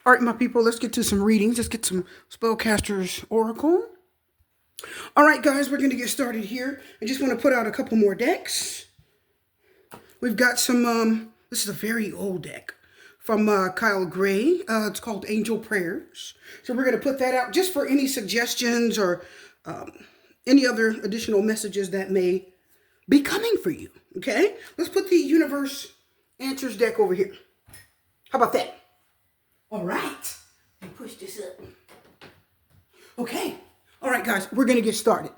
All right, my people, let's get to some readings. Let's get some Spellcaster's Oracle. All right, guys, we're going to get started here. I just want to put out a couple more decks. We've got some, this is a very old deck from Kyle Gray. It's called Angel Prayers. So we're going to put that out just for any suggestions or any other additional messages that may be coming for you, okay? Let's put the Universe Answers deck over here. How about that? All right. Let me push this up. Okay. All right, guys, we're going to get started.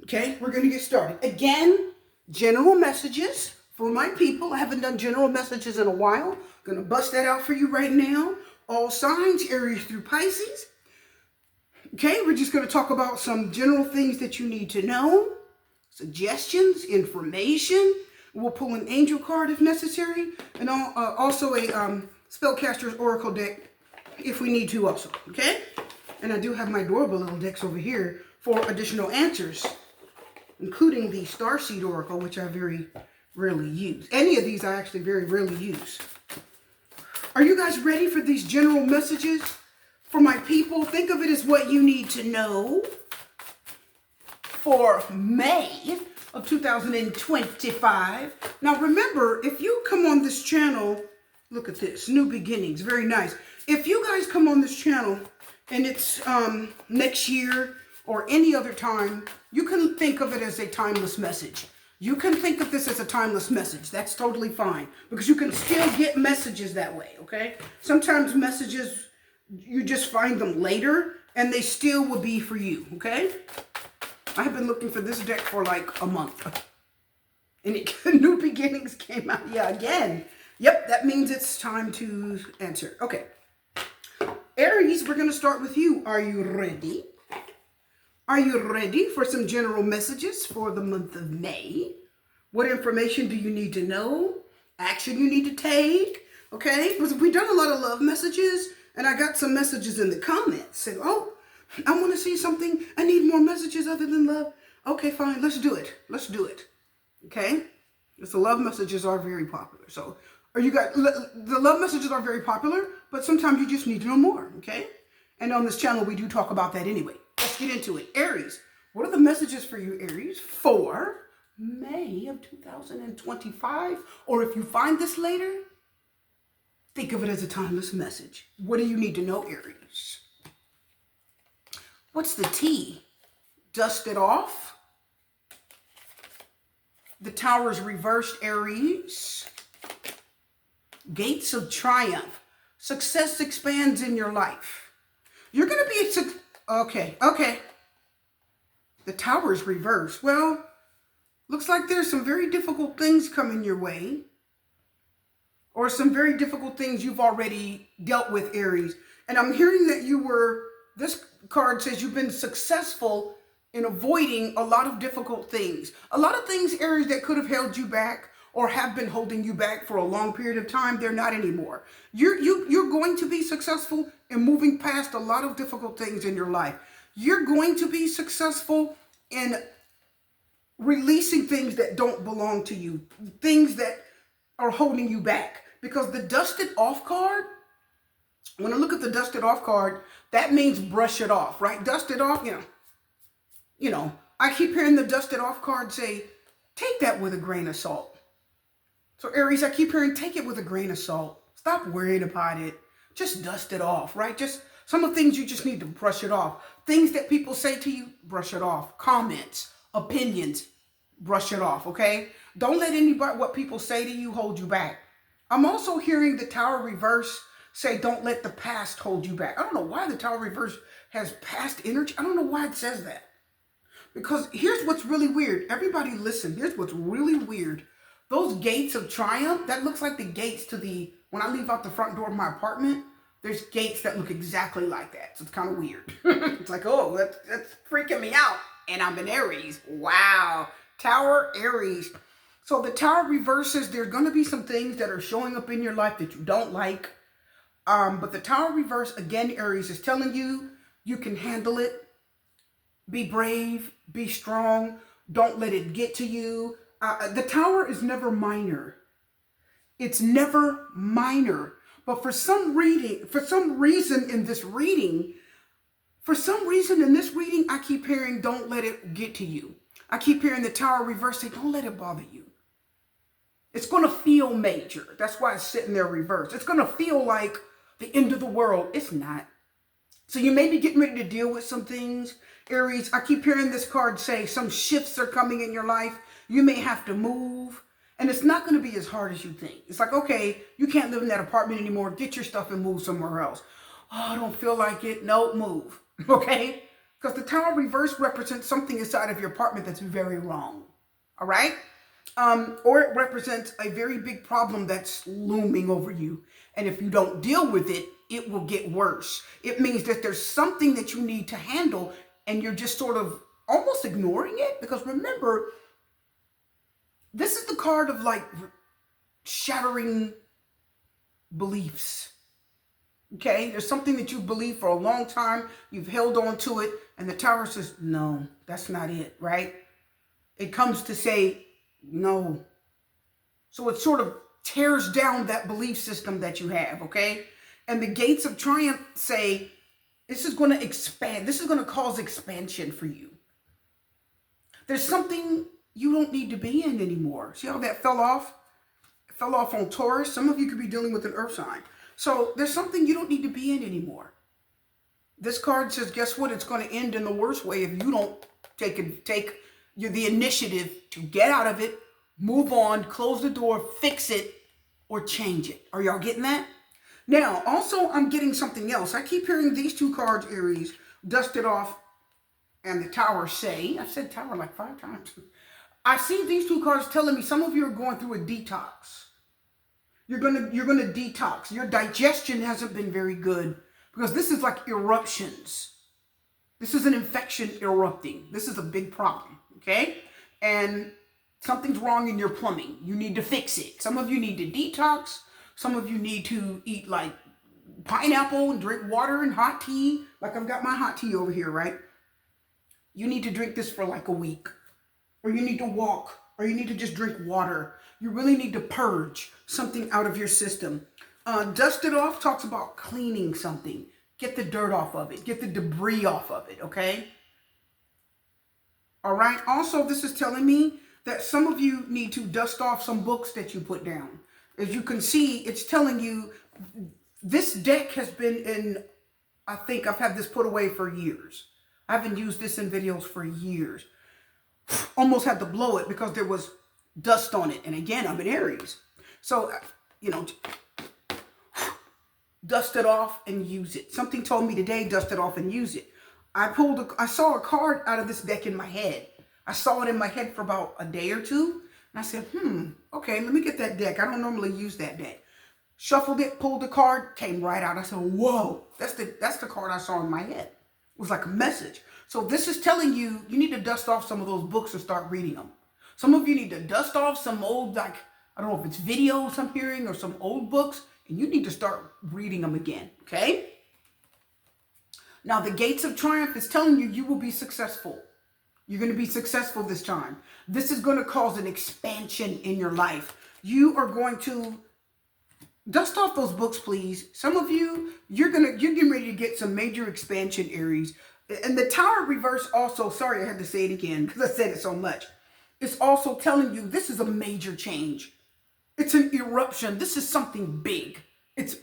Okay, we're going to get started. Again, general messages for my people. I haven't done general messages in a while. I'm going to bust that out for you right now. All signs, Aries through Pisces. Okay, we're just going to talk about some general things that you need to know. Suggestions, information. We'll pull an angel card if necessary. And also a Spellcaster's Oracle deck if we need to also. Okay? And I do have my adorable little decks over here for additional answers, including the Starseed Oracle, which I very rarely use. Any of these I actually very rarely use. Are you guys ready for these general messages for my people? Think of it as what you need to know for May of 2025. Now remember, if you come on this channel, look at this, new beginnings, very nice. If you guys come on this channel and it's next year or any other time, you can think of it as a timeless message. You can think of this as a timeless message. That's totally fine because you can still get messages that way, okay? Sometimes messages, you just find them later and they still will be for you, okay? I have been looking for this deck for like a month. And new beginnings came out. Yeah, again. Yep, that means it's time to answer. Okay. Aries, we're going to start with you. Are you ready? Are you ready for some general messages for the month of May? What information do you need to know? Action you need to take? Okay, because we've done a lot of love messages, and I got some messages in the comments saying, oh, I want to see something. I need more messages other than love. Okay, fine, let's do it. Let's do it. Okay? Because the love messages are very popular. So, the love messages are very popular, but sometimes you just need to know more, okay? And on this channel, we do talk about that anyway. Let's get into it. Aries, what are the messages for you, Aries, for May of 2025? Or if you find this later, think of it as a timeless message. What do you need to know, Aries? What's the T? Dust it off. The Tower's reversed, Aries. Gates of triumph. Success expands in your life. You're going to be okay. The Tower's reversed. Well, looks like there's some very difficult things coming your way. Or some very difficult things you've already dealt with, Aries. And I'm hearing that this card says you've been successful in avoiding a lot of difficult things. A lot of things, Aries, that could have held you back or have been holding you back for a long period of time, they're not anymore. You're going to be successful in moving past a lot of difficult things in your life. You're going to be successful in releasing things that don't belong to you, things that are holding you back. Because the dusted off card, when I look at the dusted off card, that means brush it off, right? Dust it off, you know, I keep hearing the dusted off card say, take that with a grain of salt. So Aries, I keep hearing, take it with a grain of salt. Stop worrying about it. Just dust it off, right? Just some of the things you just need to brush it off. Things that people say to you, brush it off. Comments, opinions, brush it off, okay? Don't let what people say to you hold you back. I'm also hearing the Tower reverse say, don't let the past hold you back. I don't know why the Tower reverse has past energy. I don't know why it says that. Because here's what's really weird. Everybody listen. Here's what's really weird. Those gates of triumph, that looks like the gates to when I leave out the front door of my apartment, there's gates that look exactly like that. So it's kind of weird. It's like, oh, that's freaking me out. And I'm an Aries. Wow. Tower, Aries. So the Tower reverses, there's going to be some things that are showing up in your life that you don't like. But the Tower reverse, again, Aries, is telling you, you can handle it. Be brave. Be strong. Don't let it get to you. The Tower is never minor. It's never minor. But for some reason in this reading, I keep hearing, don't let it get to you. I keep hearing the Tower reverse say, don't let it bother you. It's going to feel major. That's why it's sitting there reversed. It's going to feel like the end of the world. It's not. So you may be getting ready to deal with some things, Aries. I keep hearing this card say some shifts are coming in your life. You may have to move. And it's not going to be as hard as you think. It's like, okay, you can't live in that apartment anymore. Get your stuff and move somewhere else. Oh, I don't feel like it. No, move. Okay? Because the Tower reverse represents something inside of your apartment that's very wrong. All right? Or it represents a very big problem that's looming over you. And if you don't deal with it, it will get worse. It means that there's something that you need to handle and you're just sort of almost ignoring it. Because remember, this is the card of like shattering beliefs. Okay, there's something that you believe for a long time. You've held on to it. And the Tower says, no, that's not it, right? It comes to say, no. So it sort of tears down that belief system that you have, okay? And the Gates of Triumph say, this is going to expand. This is going to cause expansion for you. There's something you don't need to be in anymore. See how that fell off? It fell off on Taurus. Some of you could be dealing with an earth sign. So there's something you don't need to be in anymore. This card says, guess what? It's going to end in the worst way if you don't take the initiative to get out of it, move on, close the door, fix it, or change it. Are y'all getting that? Now, also, I'm getting something else. I keep hearing these two cards, Aries, dust it off, and the Tower say, I've said Tower like 5 times. I see these two cards telling me some of you are going through a detox. You're gonna detox. Your digestion hasn't been very good because this is like eruptions. This is an infection erupting. This is a big problem, okay? And something's wrong in your plumbing. You need to fix it. Some of you need to detox. Some of you need to eat like pineapple and drink water and hot tea. Like I've got my hot tea over here, right? You need to drink this for like a week. Or you need to walk. Or you need to just drink water. You really need to purge something out of your system. Dust it off talks about cleaning something. Get the dirt off of it. Get the debris off of it, okay? All right. Also, this is telling me that some of you need to dust off some books that you put down. As you can see, it's telling you this deck has been in, I think I've had this put away for years. I haven't used this in videos for years. Almost had to blow it because there was dust on it. And again, I'm in Aries. So, you know, dust it off and use it. Something told me today, dust it off and use it. I saw a card out of this deck in my head. I saw it in my head for about a day or two. And I said, okay, let me get that deck. I don't normally use that deck. Shuffled it, pulled the card, came right out. I said, whoa, that's the card I saw in my head. It was like a message. So this is telling you, you need to dust off some of those books and start reading them. Some of you need to dust off some old, like, I don't know if it's videos I'm hearing or some old books, and you need to start reading them again, okay? Now, the Gates of Triumph is telling you, you will be successful. You're going to be successful this time. This is going to cause an expansion in your life. You are going to dust off those books, please. Some of you, you're getting ready to get some major expansion, Aries. And the Tower reverse also, sorry, I had to say it again because I said it so much. It's also telling you this is a major change. It's an eruption. This is something big. It's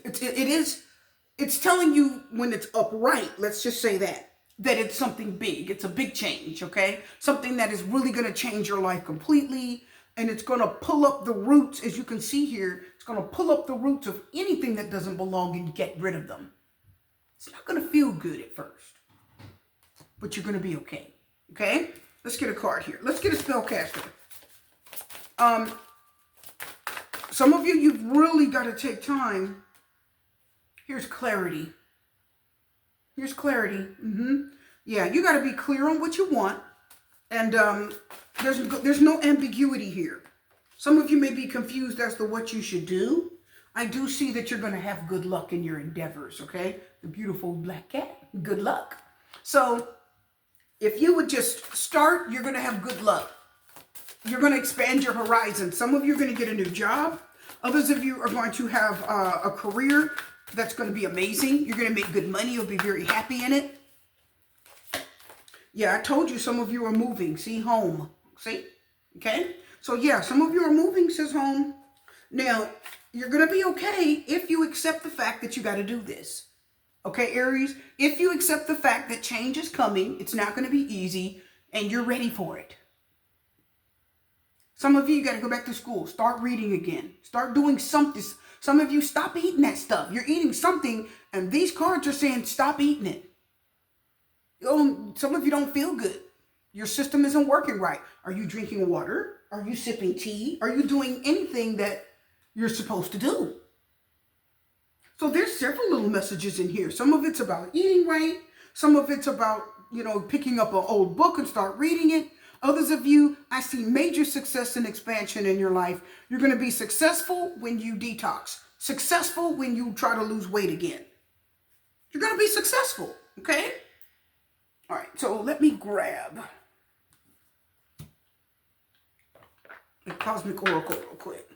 telling you when it's upright, let's just say that it's something big. It's a big change, okay? Something that is really going to change your life completely. And it's going to pull up the roots, as you can see here. It's going to pull up the roots of anything that doesn't belong and get rid of them. It's not going to feel good at first. But you're going to be okay. Okay? Let's get a card here. Let's get a spellcaster. Some of you, you've really got to take time. Here's clarity. Here's clarity. Yeah, you got to be clear on what you want. And there's no ambiguity here. Some of you may be confused as to what you should do. I do see that you're going to have good luck in your endeavors, okay? The beautiful black cat. Good luck. So if you would just start, you're going to have good luck. You're going to expand your horizon. Some of you are going to get a new job. Others of you are going to have a career that's going to be amazing. You're going to make good money. You'll be very happy in it. Yeah, I told you some of you are moving. See, home. See? Okay? So yeah, some of you are moving, says home. Now, you're going to be okay if you accept the fact that you got to do this. Okay, Aries? If you accept the fact that change is coming, it's not going to be easy, and you're ready for it. Some of you got to go back to school. Start reading again. Start doing something. Some of you stop eating that stuff. You're eating something, and these cards are saying stop eating it. Some of you don't feel good. Your system isn't working right. Are you drinking water? Are you sipping tea? Are you doing anything that you're supposed to do? So there's several little messages in here. Some of it's about eating right. Some of it's about, picking up an old book and start reading it. Others of you, I see major success and expansion in your life. You're going to be successful when you detox. Successful when you try to lose weight again. You're going to be successful, okay? All right, so let me grab a Cosmic Oracle real quick.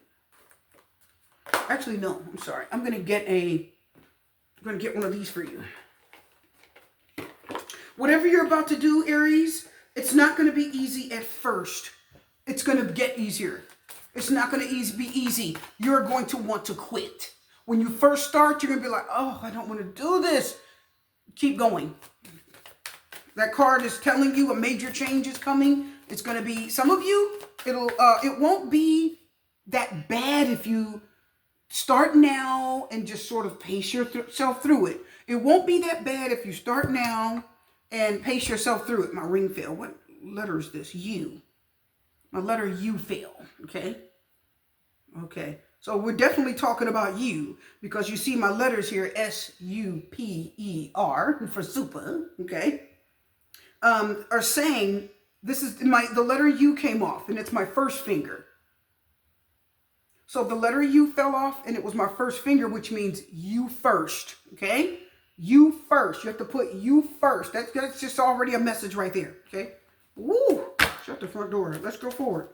Actually, no, I'm sorry. I'm going to get one of these for you. Whatever you're about to do, Aries, it's not going to be easy at first. It's going to get easier. It's not going to be easy. You're going to want to quit. When you first start, you're going to be like, oh, I don't want to do this. Keep going. That card is telling you a major change is coming. It's going to be, some of you, it won't be that bad if you start now and just sort of pace yourself through it. It won't be that bad if you start now and pace yourself through it. My ring fell. What letter is this? U. My letter U fell. Okay. Okay. So we're definitely talking about you because you see my letters here, S-U-P-E-R for super. Okay. Are saying this is the letter U came off and it's my first finger. So the letter U fell off and it was my first finger, which means you first, okay? You first. You have to put you first. That's just already a message right there, okay? Woo! Shut the front door. Let's go forward.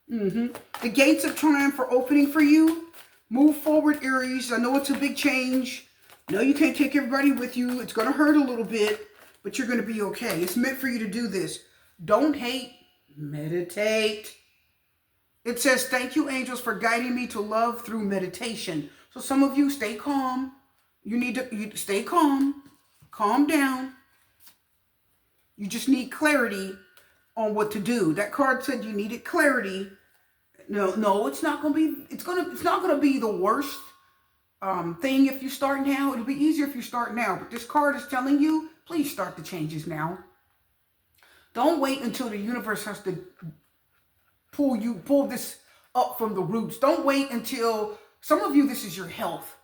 The gates of triumph are opening for you. Move forward, Aries. I know it's a big change. No, you can't take everybody with you. It's going to hurt a little bit, but you're going to be okay. It's meant for you to do this. Don't hate. Meditate. It says, thank you, angels, for guiding me to love through meditation. So some of you, stay calm. You need to stay calm. Calm down. You just need clarity on what to do. That card said you needed clarity. No, it's not going to be, it's not going to be the worst thing if you start now. It'll be easier if you start now. But this card is telling you, please start the changes now. Don't wait until the universe has to pull this up from the roots. Don't wait until, some of you, this is your health.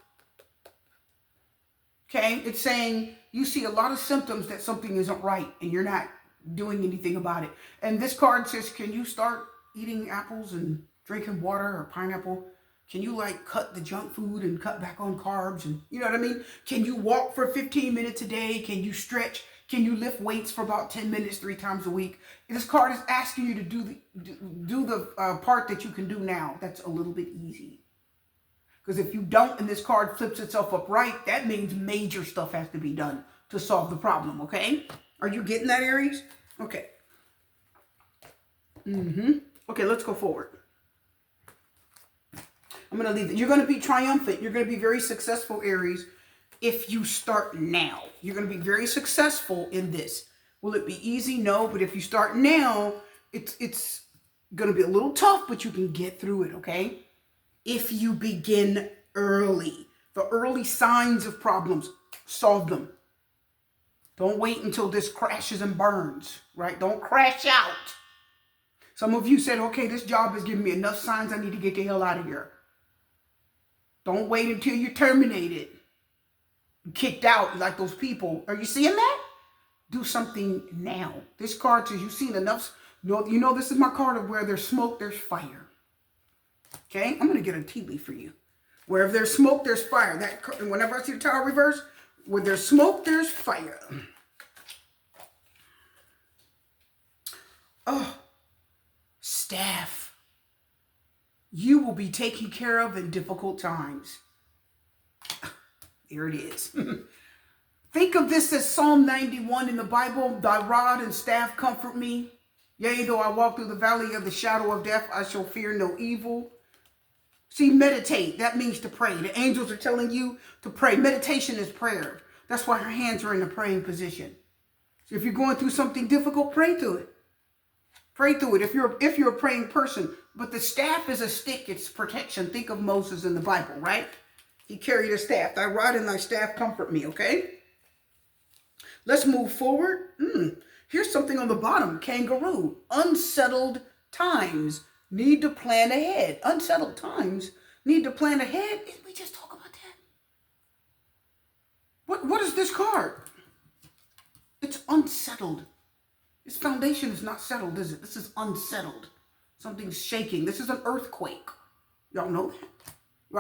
Okay? It's saying you see a lot of symptoms that something isn't right and you're not doing anything about it. And this card says, can you start eating apples and drinking water or pineapple? Can you cut the junk food and cut back on carbs? And you know what I mean? Can you walk for 15 minutes a day? Can you stretch? Can you lift weights for about 10 minutes 3 times a week? This card is asking you to do the part that you can do now. That's a little bit easy. Because if you don't and this card flips itself upright, that means major stuff has to be done to solve the problem, okay? Are you getting that, Aries? Okay. Okay, let's go forward. I'm going to leave it. You're going to be triumphant. You're going to be very successful, Aries. If you start now, you're going to be very successful in this. Will it be easy? No, but if you start now, it's going to be a little tough, but you can get through it, okay? If you begin early, the early signs of problems, solve them. Don't wait until this crashes and burns, right? Don't crash out. Some of you said, okay, this job is giving me enough signs I need to get the hell out of here. Don't wait until you're terminated. Kicked out like those people. Are you seeing that? Do something now. This card says you've seen enough. You know this is my card of where there's smoke, there's fire. Okay? I'm going to get a tea leaf for you. Wherever there's smoke, there's fire. Whenever I see the Tower reverse, where there's smoke, there's fire. Oh. Staff. You will be taken care of in difficult times. Here it is. Think of this as Psalm 91 in the Bible. Thy rod and staff comfort me. Yea, though I walk through the valley of the shadow of death, I shall fear no evil. See, meditate. That means to pray. The angels are telling you to pray. Meditation is prayer. That's why her hands are in the praying position. So if you're going through something difficult, pray through it. Pray through it if you're a praying person. But the staff is a stick. It's protection. Think of Moses in the Bible, right? He carried a staff. Thy rod and thy staff comfort me, okay? Let's move forward. Here's something on the bottom. Kangaroo. Unsettled times need to plan ahead. Unsettled times need to plan ahead. Didn't we just talk about that? What is this card? It's unsettled. This foundation is not settled, is it? This is unsettled. Something's shaking. This is an earthquake. Y'all know that?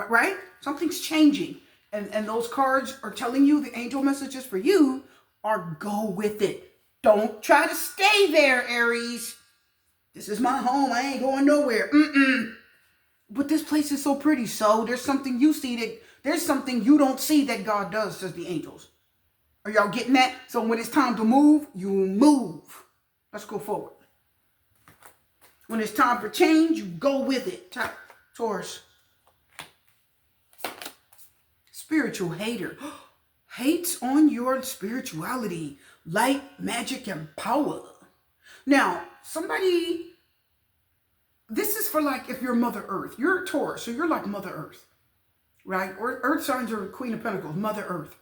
Right? Something's changing. And those cards are telling you, the angel messages for you are go with it. Don't try to stay there, Aries. This is my home. I ain't going nowhere. But this place is so pretty. So there's something you see that there's something you don't see that God does, says the angels. Are y'all getting that? So when it's time to move, you move. Let's go forward. When it's time for change, you go with it. Taurus. Spiritual hater. Hates on your spirituality, light, magic, and power. Now, this is for like if you're Mother Earth. You're a Taurus, so you're like Mother Earth, right? Or Earth signs are Queen of Pentacles, Mother Earth.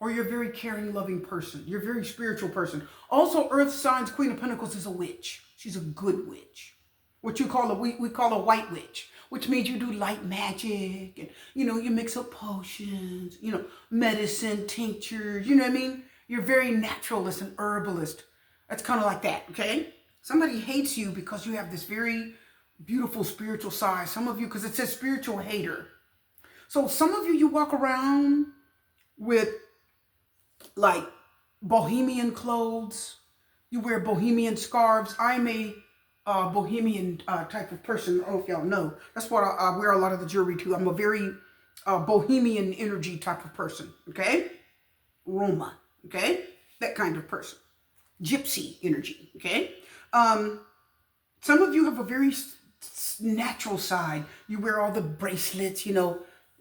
Or you're a very caring, loving person. You're a very spiritual person. Also, Earth signs, Queen of Pentacles is a witch. She's a good witch. What you call we call a white witch, which means you do light magic and, you mix up potions, medicine, tinctures, you know what I mean? You're very naturalist and herbalist. That's kind of like that, okay? Somebody hates you because you have this very beautiful spiritual side. Some of you, because it says spiritual hater. So some of you walk around with like bohemian clothes. You wear bohemian scarves. I'm a bohemian type of person. I don't know if y'all know. That's what I wear a lot of the jewelry too. I'm a very bohemian energy type of person. Okay? Roma. Okay? That kind of person. Gypsy energy. Okay? Some of you have a very natural side. You wear all the bracelets,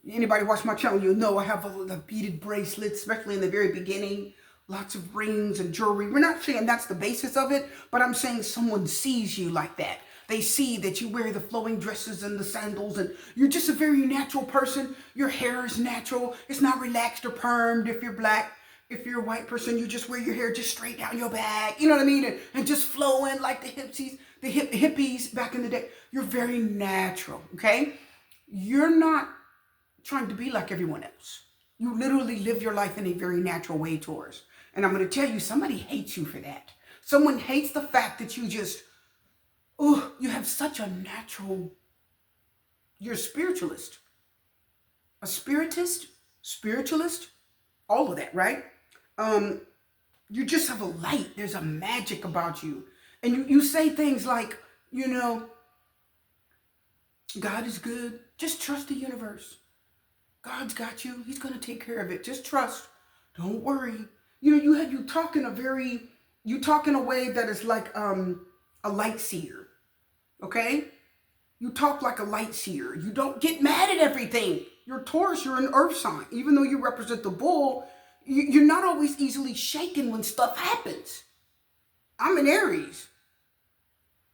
Anybody watch my channel, you'll know I have all the beaded bracelets, especially in the very beginning. Lots of rings and jewelry. We're not saying that's the basis of it, but I'm saying someone sees you like that. They see that you wear the flowing dresses and the sandals, and you're just a very natural person. Your hair is natural. It's not relaxed or permed if you're black. If you're a white person, you just wear your hair just straight down your back. You know what I mean? And just flowing like the hippies back in the day. You're very natural, okay? You're not trying to be like everyone else. You literally live your life in a very natural way, Taurus. And I'm going to tell you, somebody hates you for that. Someone hates the fact that you you have such a natural, you're a spiritualist. A spiritist, spiritualist, all of that, right? You just have a light. There's a magic about you. And you say things like, God is good. Just trust the universe. God's got you. He's going to take care of it. Just trust. Don't worry. You talk in a way that is like a light seer. Okay? You talk like a light seer. You don't get mad at everything. You're Taurus. You're an earth sign. Even though you represent the bull, you're not always easily shaken when stuff happens. I'm an Aries.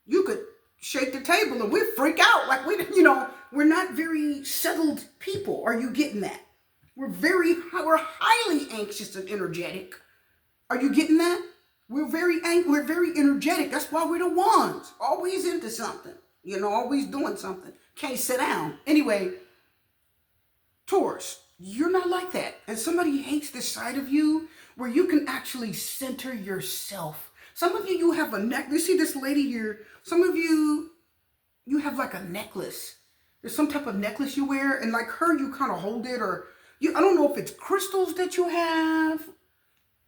You could shake the table and we freak out. Like we're not very settled people. Are you getting that? We're highly anxious and energetic. Are you getting that? We're very energetic. That's why we're the ones. Always into something. Always doing something. Can't sit down. Anyway, Taurus, you're not like that. And somebody hates this side of you where you can actually center yourself. Some of you have a neck. You see this lady here. Some of you have like a necklace. There's some type of necklace you wear, and like her, you kind of hold it, or I don't know if it's crystals that you have,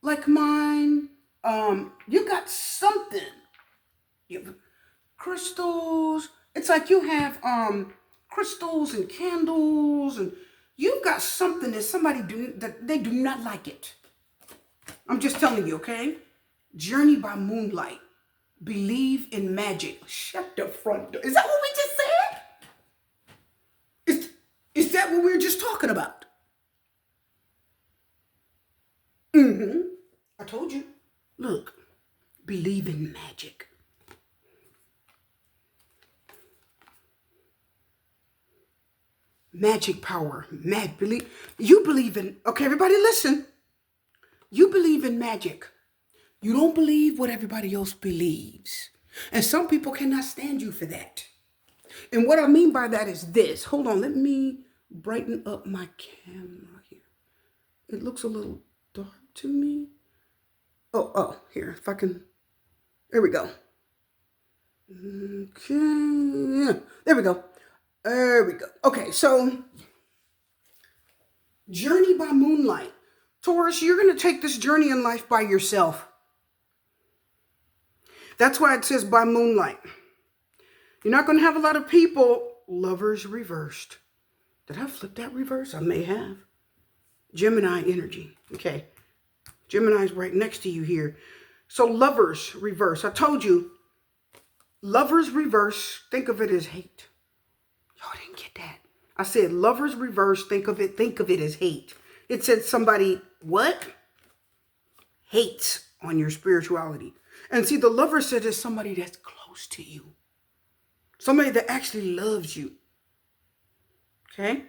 like mine. You got something. You have crystals. It's like you have crystals and candles, and you've got something that that they do not like it. I'm just telling you, okay? Journey by moonlight. Believe in magic. Shut the front door. Is that what we just said? Is that what we were just talking about? Mm-hmm. I told you. Look, believe in magic. Magic power. You believe in, okay, everybody listen. You believe in magic. You don't believe what everybody else believes. And some people cannot stand you for that. And what I mean by that is this. Hold on, let me brighten up my camera here. It looks a little dark to me. Here, if I can, there we go. Okay, there we go. There we go. Okay, so journey by moonlight. Taurus, you're going to take this journey in life by yourself. That's why it says by moonlight. You're not going to have a lot of people. Lovers reversed. Did I flip that reverse? I may have. Gemini energy. Okay. Gemini's right next to you here. So lovers reverse. I told you, lovers reverse, think of it as hate. Y'all didn't get that. I said lovers reverse, think of it as hate. It said somebody, what? Hates on your spirituality. And see, the lover said it's somebody that's close to you. Somebody that actually loves you. Okay?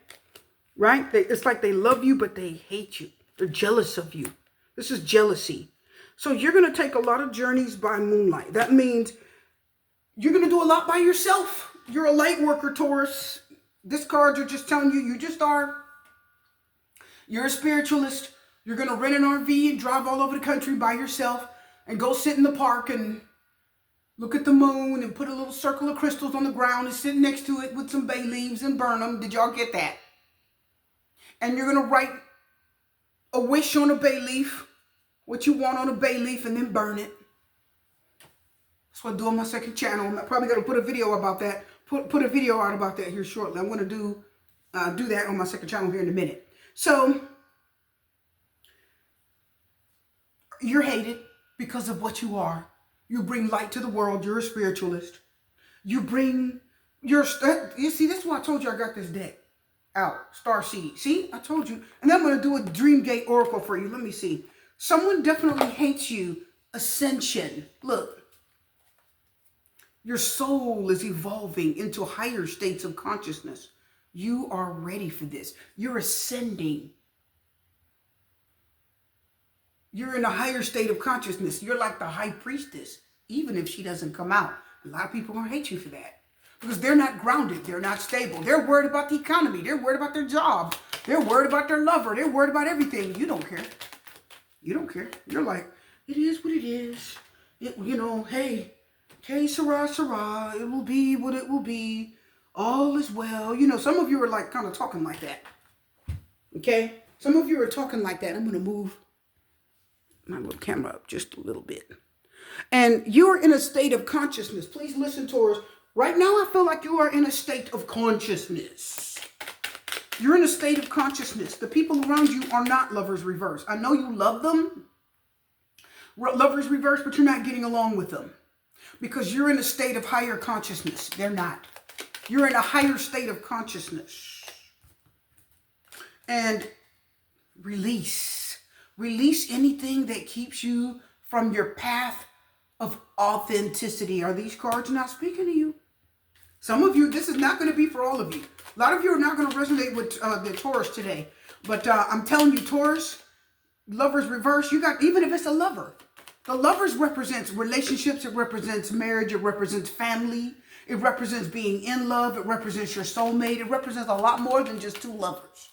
Right? It's like they love you, but they hate you. They're jealous of you. This is jealousy. So you're going to take a lot of journeys by moonlight. That means you're going to do a lot by yourself. You're a light worker, Taurus. This cards are just telling you, you just are. You're a spiritualist. You're going to rent an RV and drive all over the country by yourself and go sit in the park and look at the moon and put a little circle of crystals on the ground and sit next to it with some bay leaves and burn them. Did y'all get that? And you're going to write a wish on a bay leaf, what you want on a bay leaf, and then burn it. That's what I do on my second channel. I'm probably going to put a video about that. Put a video out about that here shortly. I'm going to do that on my second channel here in a minute. So you're hated because of what you are. You bring light to the world. You're a spiritualist. You see, this is why I told you I got this deck out. Starseed. See, I told you. And then I'm going to do a Dream Gate Oracle for you. Let me see. Someone definitely hates you. Ascension. Look. Your soul is evolving into higher states of consciousness. You are ready for this. You're ascending. You're in a higher state of consciousness. You're like the high priestess, even if she doesn't come out. A lot of people are going to hate you for that because they're not grounded. They're not stable. They're worried about the economy. They're worried about their job. They're worried about their lover. They're worried about everything. You don't care. You don't care. You're like, it is what it is. Hey, Sarah, it will be what it will be. All is well. Some of you are like kind of talking like that. Okay? Some of you are talking like that. I'm going to move my little camera up just a little bit. And you're in a state of consciousness. Please listen, Taurus. Right now, I feel like you are in a state of consciousness. You're in a state of consciousness. The people around you are not lovers reverse. I know you love them. Lovers reverse, but you're not getting along with them. Because you're in a state of higher consciousness. They're not. You're in a higher state of consciousness. And release. Release anything that keeps you from your path of authenticity. Are these cards not speaking to you? Some of you, this is not going to be for all of you. A lot of you are not going to resonate with the Taurus today. But I'm telling you, Taurus, lovers reverse, you got, even if it's a lover. The lovers represents relationships. It represents marriage. It represents family. It represents being in love. It represents your soulmate. It represents a lot more than just two lovers.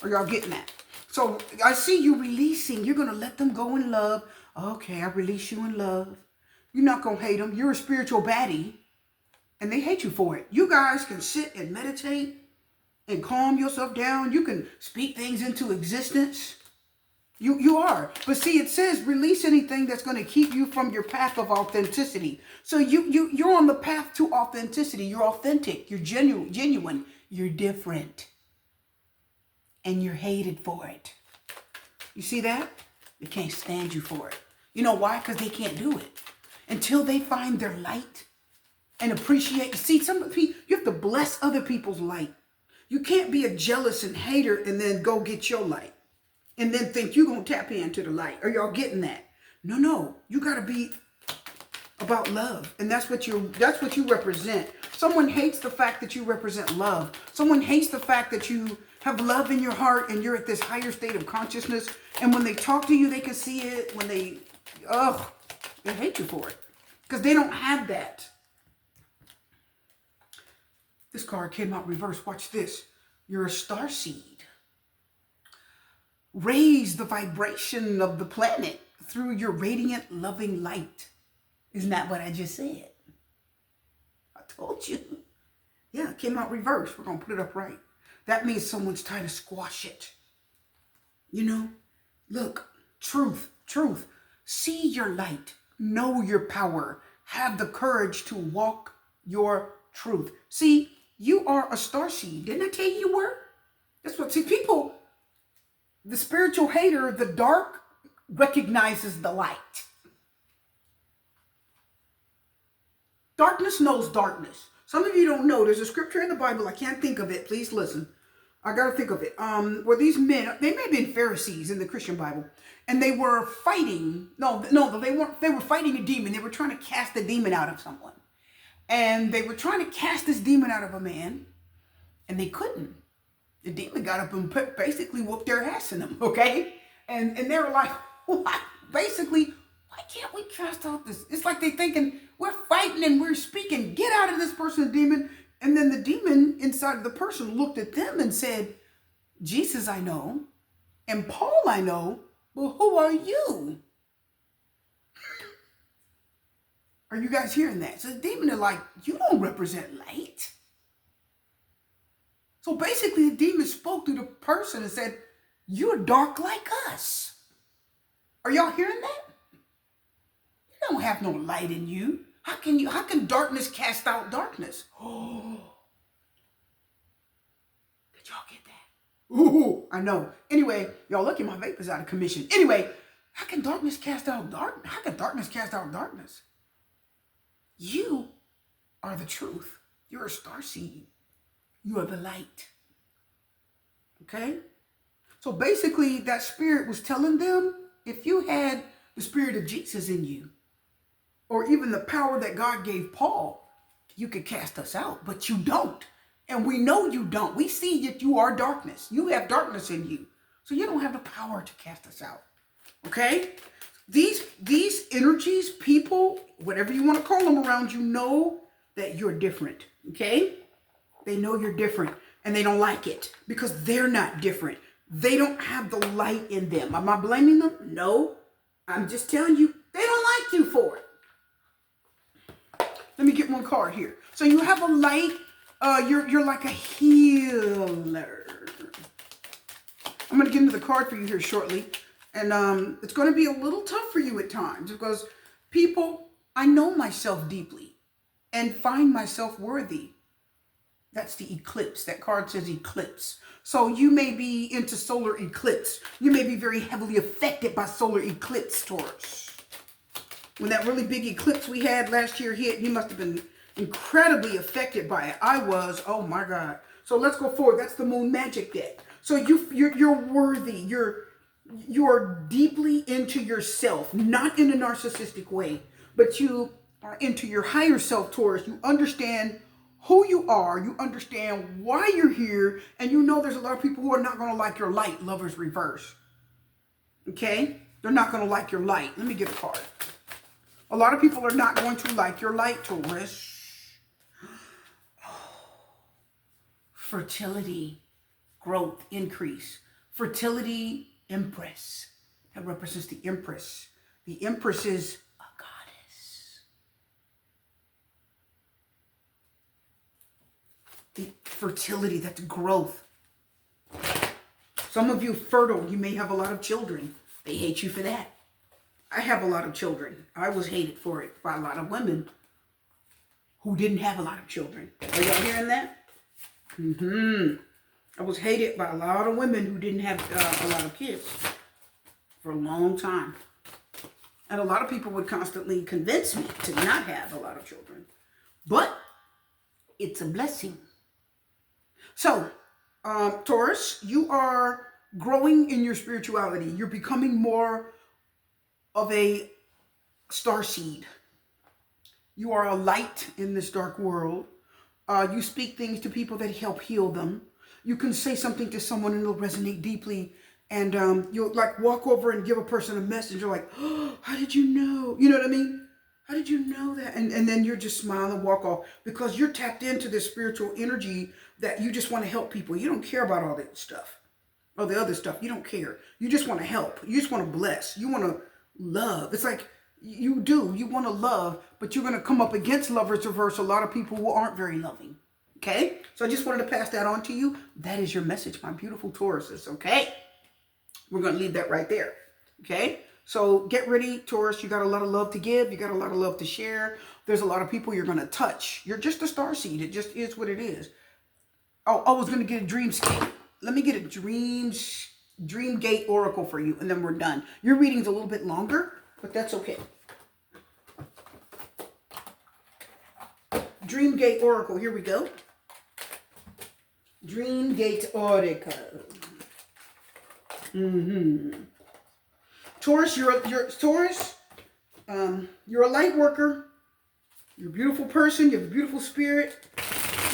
Are y'all getting that? So I see you releasing. You're going to let them go in love. Okay, I release you in love. You're not going to hate them. You're a spiritual baddie. And they hate you for it. You guys can sit and meditate and calm yourself down. You can speak things into existence. You are. But see, it says release anything that's going to keep you from your path of authenticity. So you're on the path to authenticity. You're authentic. You're genuine. You're different. And you're hated for it. You see that? They can't stand you for it. You know why? Because they can't do it. Until they find their light and appreciate. See, some people, you have to bless other people's light. You can't be a jealous and hater and then go get your light. And then think you're going to tap into the light. Are y'all getting that? No. You got to be about love. And that's what you represent. Someone hates the fact that you represent love. Someone hates the fact that you have love in your heart and you're at this higher state of consciousness. And when they talk to you, they can see it. When they hate you for it. Because they don't have that. This card came out reversed. Watch this. You're a starseed. Raise the vibration of the planet through your radiant, loving light. Isn't that what I just said? I told you. Yeah, it came out reversed. We're going to put it up right. That means someone's trying to squash it. You know? Look, truth. See your light. Know your power. Have the courage to walk your truth. See, you are a starseed. Didn't I tell you you were? That's what, see, people... The spiritual hater, the dark, recognizes the light. Darkness knows darkness. Some of you don't know. There's a scripture in the Bible. I can't think of it. Please listen. I got to think of it. Where these men, they may have been Pharisees in the Christian Bible. And they were fighting. No, they weren't. They were fighting a demon. They were trying to cast a demon out of someone. And they were trying to cast this demon out of a man. And they couldn't. The demon got up and basically whooped their ass in them, okay? And they were like, what? Basically, why can't we cast out this? It's like they thinking, we're fighting and we're speaking. Get out of this person, demon. And then the demon inside of the person looked at them and said, Jesus I know, and Paul I know, but who are you? Are you guys hearing that? So the demon are like, you don't represent light. So basically, the demon spoke to the person and said, you're dark like us. Are y'all hearing that? You don't have no light in you. How can darkness cast out darkness? Oh. Did y'all get that? Ooh, I know. Anyway, y'all lucky my vapor's out of commission. Anyway, how can darkness cast out darkness? How can darkness cast out darkness? You are the truth. You're a starseed. You are the light. Okay? So basically, that spirit was telling them, if you had the spirit of Jesus in you, or even the power that God gave Paul, you could cast us out, but you don't. And we know you don't. We see that you are darkness. You have darkness in you. So you don't have the power to cast us out. Okay? These energies, people, whatever you want to call them around you, know that you're different. Okay? They know you're different and they don't like it because they're not different. They don't have the light in them. Am I blaming them? No. I'm just telling you, they don't like you for it. Let me get one card here. So you have a light. You're like a healer. I'm going to get into the card for you here shortly. And it's going to be a little tough for you at times because people, I know myself deeply and find myself worthy. That's the eclipse. That card says eclipse. So you may be into solar eclipse. You may be very heavily affected by solar eclipse, Taurus. When that really big eclipse we had last year hit, you must have been incredibly affected by it. I was. Oh my God. So let's go forward. That's the moon magic deck. So you're worthy. You're deeply into yourself, not in a narcissistic way, but you are into your higher self, Taurus. You understand who you are, you understand why you're here, and you know there's a lot of people who are not going to like your light, lovers reverse. Okay? They're not going to like your light. Let me get a card. A lot of people are not going to like your light, Taurus. Fertility, growth, increase. Fertility, Empress. That represents the Empress. The Empress is a goddess. The fertility, that's growth. Some of you fertile, you may have a lot of children. They hate you for that. I have a lot of children. I was hated for it by a lot of women who didn't have a lot of children. Are y'all hearing that? I was hated by a lot of women who didn't have a lot of kids for a long time. And a lot of people would constantly convince me to not have a lot of children. But it's a blessing. So, Taurus, you are growing in your spirituality. You're becoming more of a starseed. You are a light in this dark world. You speak things to people that help heal them. You can say something to someone and it'll resonate deeply. And you'll like walk over and give a person a message. You're like, oh, how did you know? You know what I mean? How did you know that? And then you're just smile and walk off because you're tapped into this spiritual energy that you just want to help people. You don't care about all that stuff. All the other stuff. You don't care. You just want to help. You just want to bless. You want to love. It's like you do. You want to love, but you're going to come up against lovers reverse. A lot of people who aren't very loving. Okay? So I just wanted to pass that on to you. That is your message, my beautiful Tauruses. Okay? We're going to leave that right there. Okay? So get ready, Taurus. You got a lot of love to give. You got a lot of love to share. There's a lot of people you're going to touch. You're just a starseed. It just is what it is. Oh, I was going to get a dreamscape. Let me get a Dreamgate Oracle for you, and then we're done. Your reading's a little bit longer, but that's okay. Dreamgate Oracle. Here we go. Dreamgate Oracle. Taurus, you're a light worker. You're a beautiful person. You have a beautiful spirit.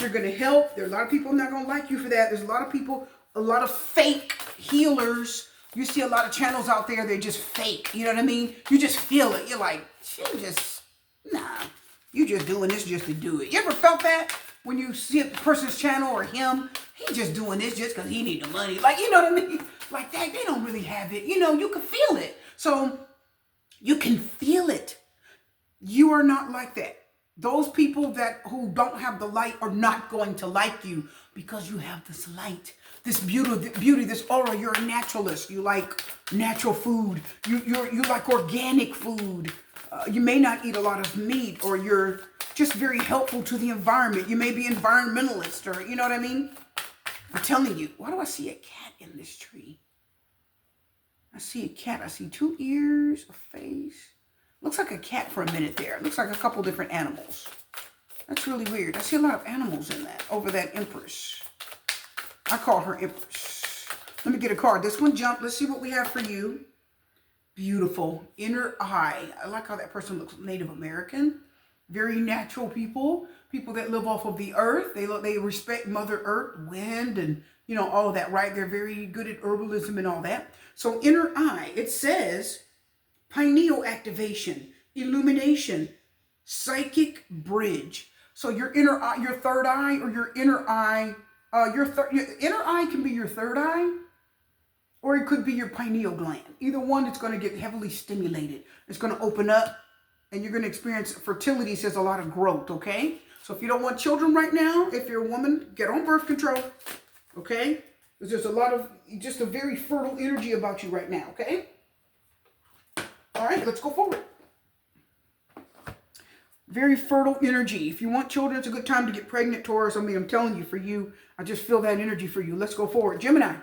You're going to help. There are a lot of people not going to like you for that. There's a lot of people, a lot of fake healers. You see a lot of channels out there. They're just fake. You know what I mean? You just feel it. You're like, you just doing this just to do it. You ever felt that? When you see a person's channel or him, he just doing this just because he need the money. Like, you know what I mean? Like that, they don't really have it. You know, you can feel it. So you can feel it. You are not like that. Those people who don't have the light are not going to like you because you have this light, this beauty, this aura. You're a naturalist. You like natural food. You like organic food. You may not eat a lot of meat, or you're just very helpful to the environment. You may be environmentalist, or you know what I mean? I'm telling you. Why do I see a cat in this tree? I see a cat. I see 2 ears, a face. Looks like a cat for a minute there. It looks like a couple different animals. That's really weird. I see a lot of animals in that, over that Empress. I call her Empress. Let me get a card. This one jumped. Let's see what we have for you. Beautiful. Inner eye. I like how that person looks. Native American. Very natural people. People that live off of the earth. They respect Mother Earth, wind, and you know, all of that, right? They're very good at herbalism and all that. So inner eye, it says pineal activation, illumination, psychic bridge. So your inner eye, your third eye, or your inner eye, your inner eye can be your third eye, or it could be your pineal gland. Either one, it's going to get heavily stimulated. It's going to open up, and you're going to experience fertility. Says a lot of growth. Okay, so if you don't want children right now, if you're a woman, get on birth control. Okay, there's a lot of just a very fertile energy about you right now. Okay. All right, let's go forward. Very fertile energy. If you want children, it's a good time to get pregnant, Taurus. I mean, I'm telling you, for you, I just feel that energy for you. Let's go forward. Gemini.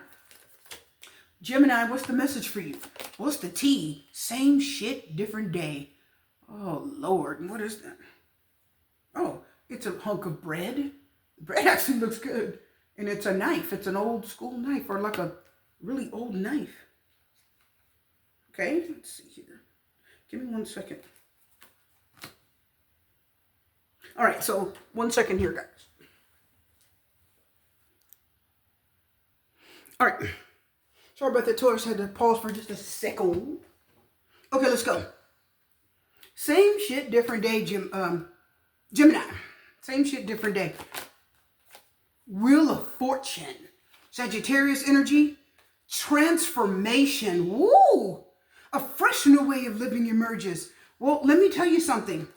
Gemini, what's the message for you? What's the T? Same shit, different day. Oh, Lord. What is that? Oh, it's a hunk of bread. The bread actually looks good. And it's a knife. It's an old school knife, or like a really old knife. Okay, let's see here. Give me 1 second. All right, so 1 second here, guys. All right. Sorry about that, Taurus. Had to pause for just a second. Okay, let's go. Same shit, different day, Gemini. Same shit, different day. Wheel of Fortune. Sagittarius energy. Transformation. Woo! A fresh new way of living emerges. Well, let me tell you something.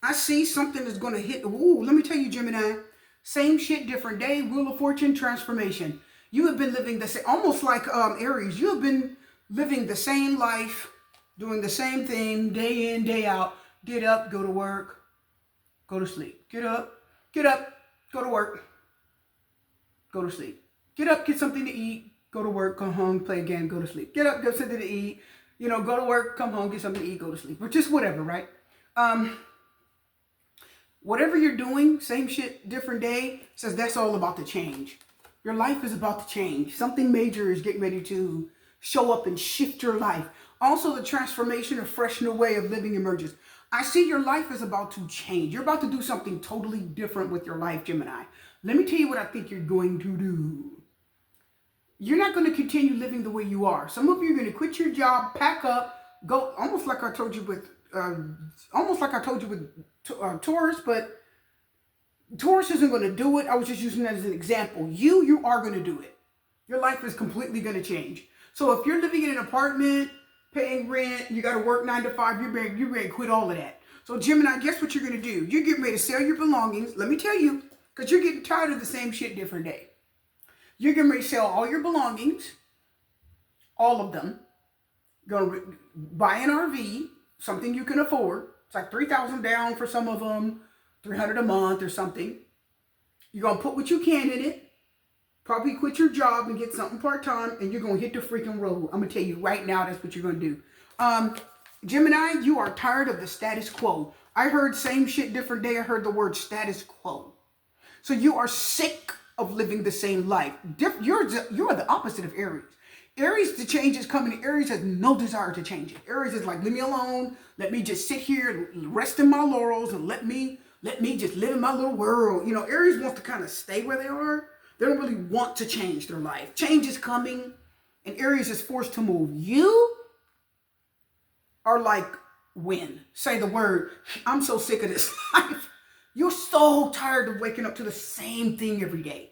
I see something is going to hit. Ooh, let me tell you, Gemini. Same shit, different day. Wheel of Fortune, transformation. You have been living the same, almost like Aries. You have been living the same life, doing the same thing day in, day out. Get up, go to work, go to sleep. Get up, go to work, go to sleep. Get up, get something to eat, go to work, come home, play again, go to sleep. Get up, get something to eat, go to work, come home, get something to eat, go to sleep. Or just whatever, right? Whatever you're doing, same shit, different day, says that's all about to change. Your life is about to change. Something major is getting ready to show up and shift your life. Also, the transformation, a fresh new way of living emerges. I see your life is about to change. You're about to do something totally different with your life, Gemini. Let me tell you what I think you're going to do. You're not going to continue living the way you are. Some of you are going to quit your job, pack up, go, almost like I told you with Taurus, but Taurus isn't going to do it. I was just using that as an example. You are going to do it. Your life is completely going to change. So if you're living in an apartment, paying rent, you got to work 9 to 5, you're ready to quit all of that. So Gemini, guess what you're going to do? You're getting ready to sell your belongings. Let me tell you, because you're getting tired of the same shit different day. You're getting ready to sell all your belongings, all of them. Going to buy an RV, something you can afford. It's like $3,000 down for some of them, $300 a month or something. You're going to put what you can in it. Probably quit your job and get something part-time, and you're going to hit the freaking road. I'm going to tell you right now, that's what you're going to do. Gemini, you are tired of the status quo. I heard same shit, different day. I heard the word status quo. So you are sick of living the same life. You're the opposite of Aries. Aries, the change is coming. Aries has no desire to change it. Aries is like, leave me alone. Let me just sit here and rest in my laurels and let me just live in my little world. Aries wants to kind of stay where they are. They don't really want to change their life. Change is coming, and Aries is forced to move. You are like, when? Say the word, I'm so sick of this life. You're so tired of waking up to the same thing every day.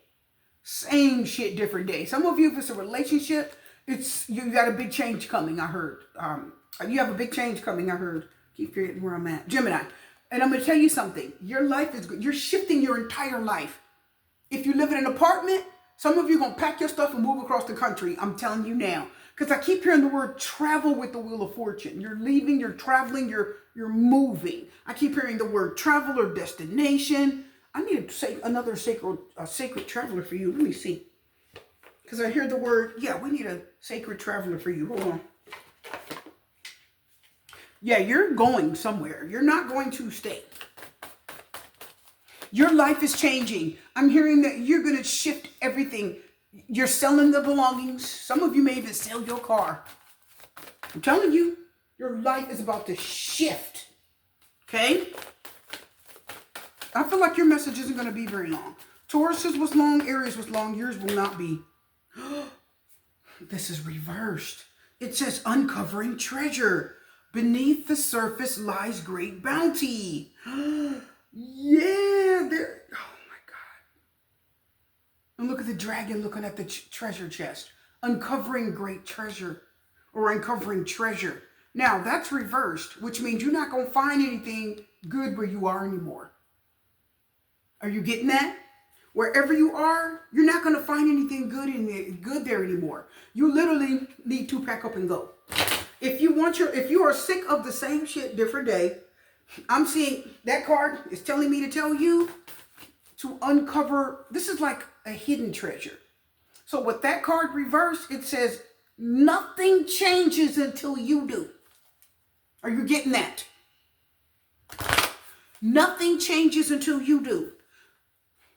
Same shit, different day. Some of you, if it's a relationship, you got a big change coming, I heard. You have a big change coming, I heard. Keep forgetting where I'm at. Gemini. And I'm going to tell you something. Your life is good. You're shifting your entire life. If you live in an apartment, some of you are going to pack your stuff and move across the country. I'm telling you now. Because I keep hearing the word travel with the Wheel of Fortune. You're leaving, you're traveling, you're moving. I keep hearing the word travel or destination. I need to say another sacred traveler for you. Let me see. Because I hear the word, we need a sacred traveler for you. Hold on. Yeah, you're going somewhere. You're not going to stay. Your life is changing. I'm hearing that you're going to shift everything. You're selling the belongings. Some of you may even sell your car. I'm telling you, your life is about to shift. Okay? I feel like your message isn't going to be very long. Taurus's was long. Aries was long. Yours will not be. This is reversed. It says uncovering treasure. Beneath the surface lies great bounty. Yeah, there. Oh my God. And look at the dragon looking at the treasure chest. Uncovering great treasure or uncovering treasure. Now that's reversed, which means you're not going to find anything good where you are anymore. Are you getting that? Wherever you are, you're not going to find anything good there anymore. You literally need to pack up and go. If you are sick of the same shit, different day, I'm seeing that card is telling me to tell you to uncover. This is like a hidden treasure. So with that card reversed, it says nothing changes until you do. Are you getting that? Nothing changes until you do.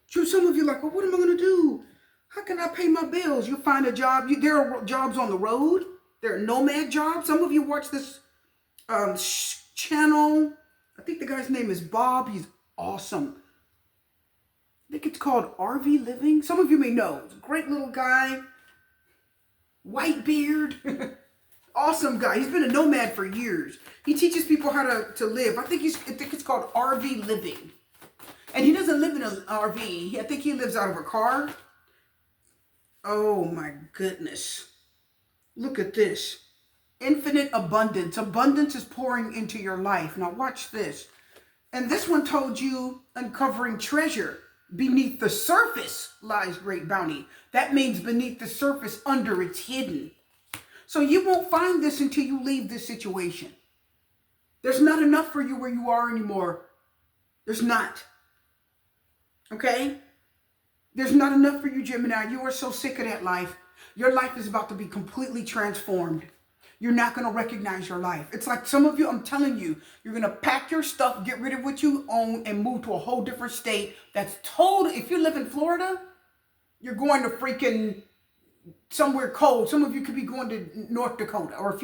So some of you are like, well, what am I going to do? How can I pay my bills? You'll find a job. There are jobs on the road. There are nomad jobs. Some of you watch this channel. I think the guy's name is Bob. He's awesome. I think it's called RV Living. Some of you may know. He's a great little guy. White beard. Awesome guy. He's been a nomad for years. He teaches people how to live. I think it's called RV Living. And he doesn't live in an RV. I think he lives out of a car. Oh my goodness. Look at this. Infinite abundance. Abundance is pouring into your life. Now watch this. And this one told you uncovering treasure. Beneath the surface lies great bounty. That means beneath the surface, under, it's hidden. So you won't find this until you leave this situation. There's not enough for you where you are anymore. There's not. Okay? There's not enough for you, Gemini. You are so sick of that life. Your life is about to be completely transformed. You're not going to recognize your life. It's like some of you, I'm telling you, you're going to pack your stuff, get rid of what you own, and move to a whole different state. That's total. If you live in Florida, you're going to freaking somewhere cold. Some of you could be going to North Dakota. Or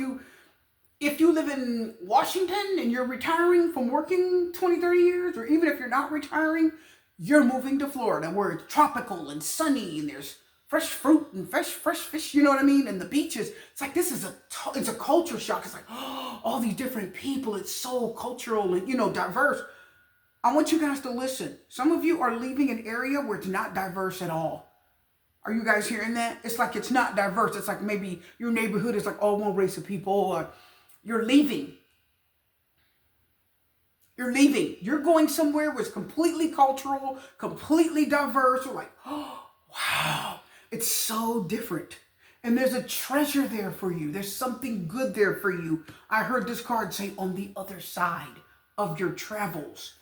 if you live in Washington and you're retiring from working 20, 30 years, or even if you're not retiring, you're moving to Florida where it's tropical and sunny and there's fresh fruit and fresh fish, you know what I mean? And the beaches. It's like this is it's a culture shock. It's like, oh, all these different people. It's so cultural and, diverse. I want you guys to listen. Some of you are leaving an area where it's not diverse at all. Are you guys hearing that? It's like it's not diverse. It's like maybe your neighborhood is like all one race of people, or you're leaving. You're leaving. You're going somewhere where it's completely cultural, completely diverse. You're like, oh, wow, it's so different. And there's a treasure there for you. There's something good there for you. I heard this card say on the other side of your travels.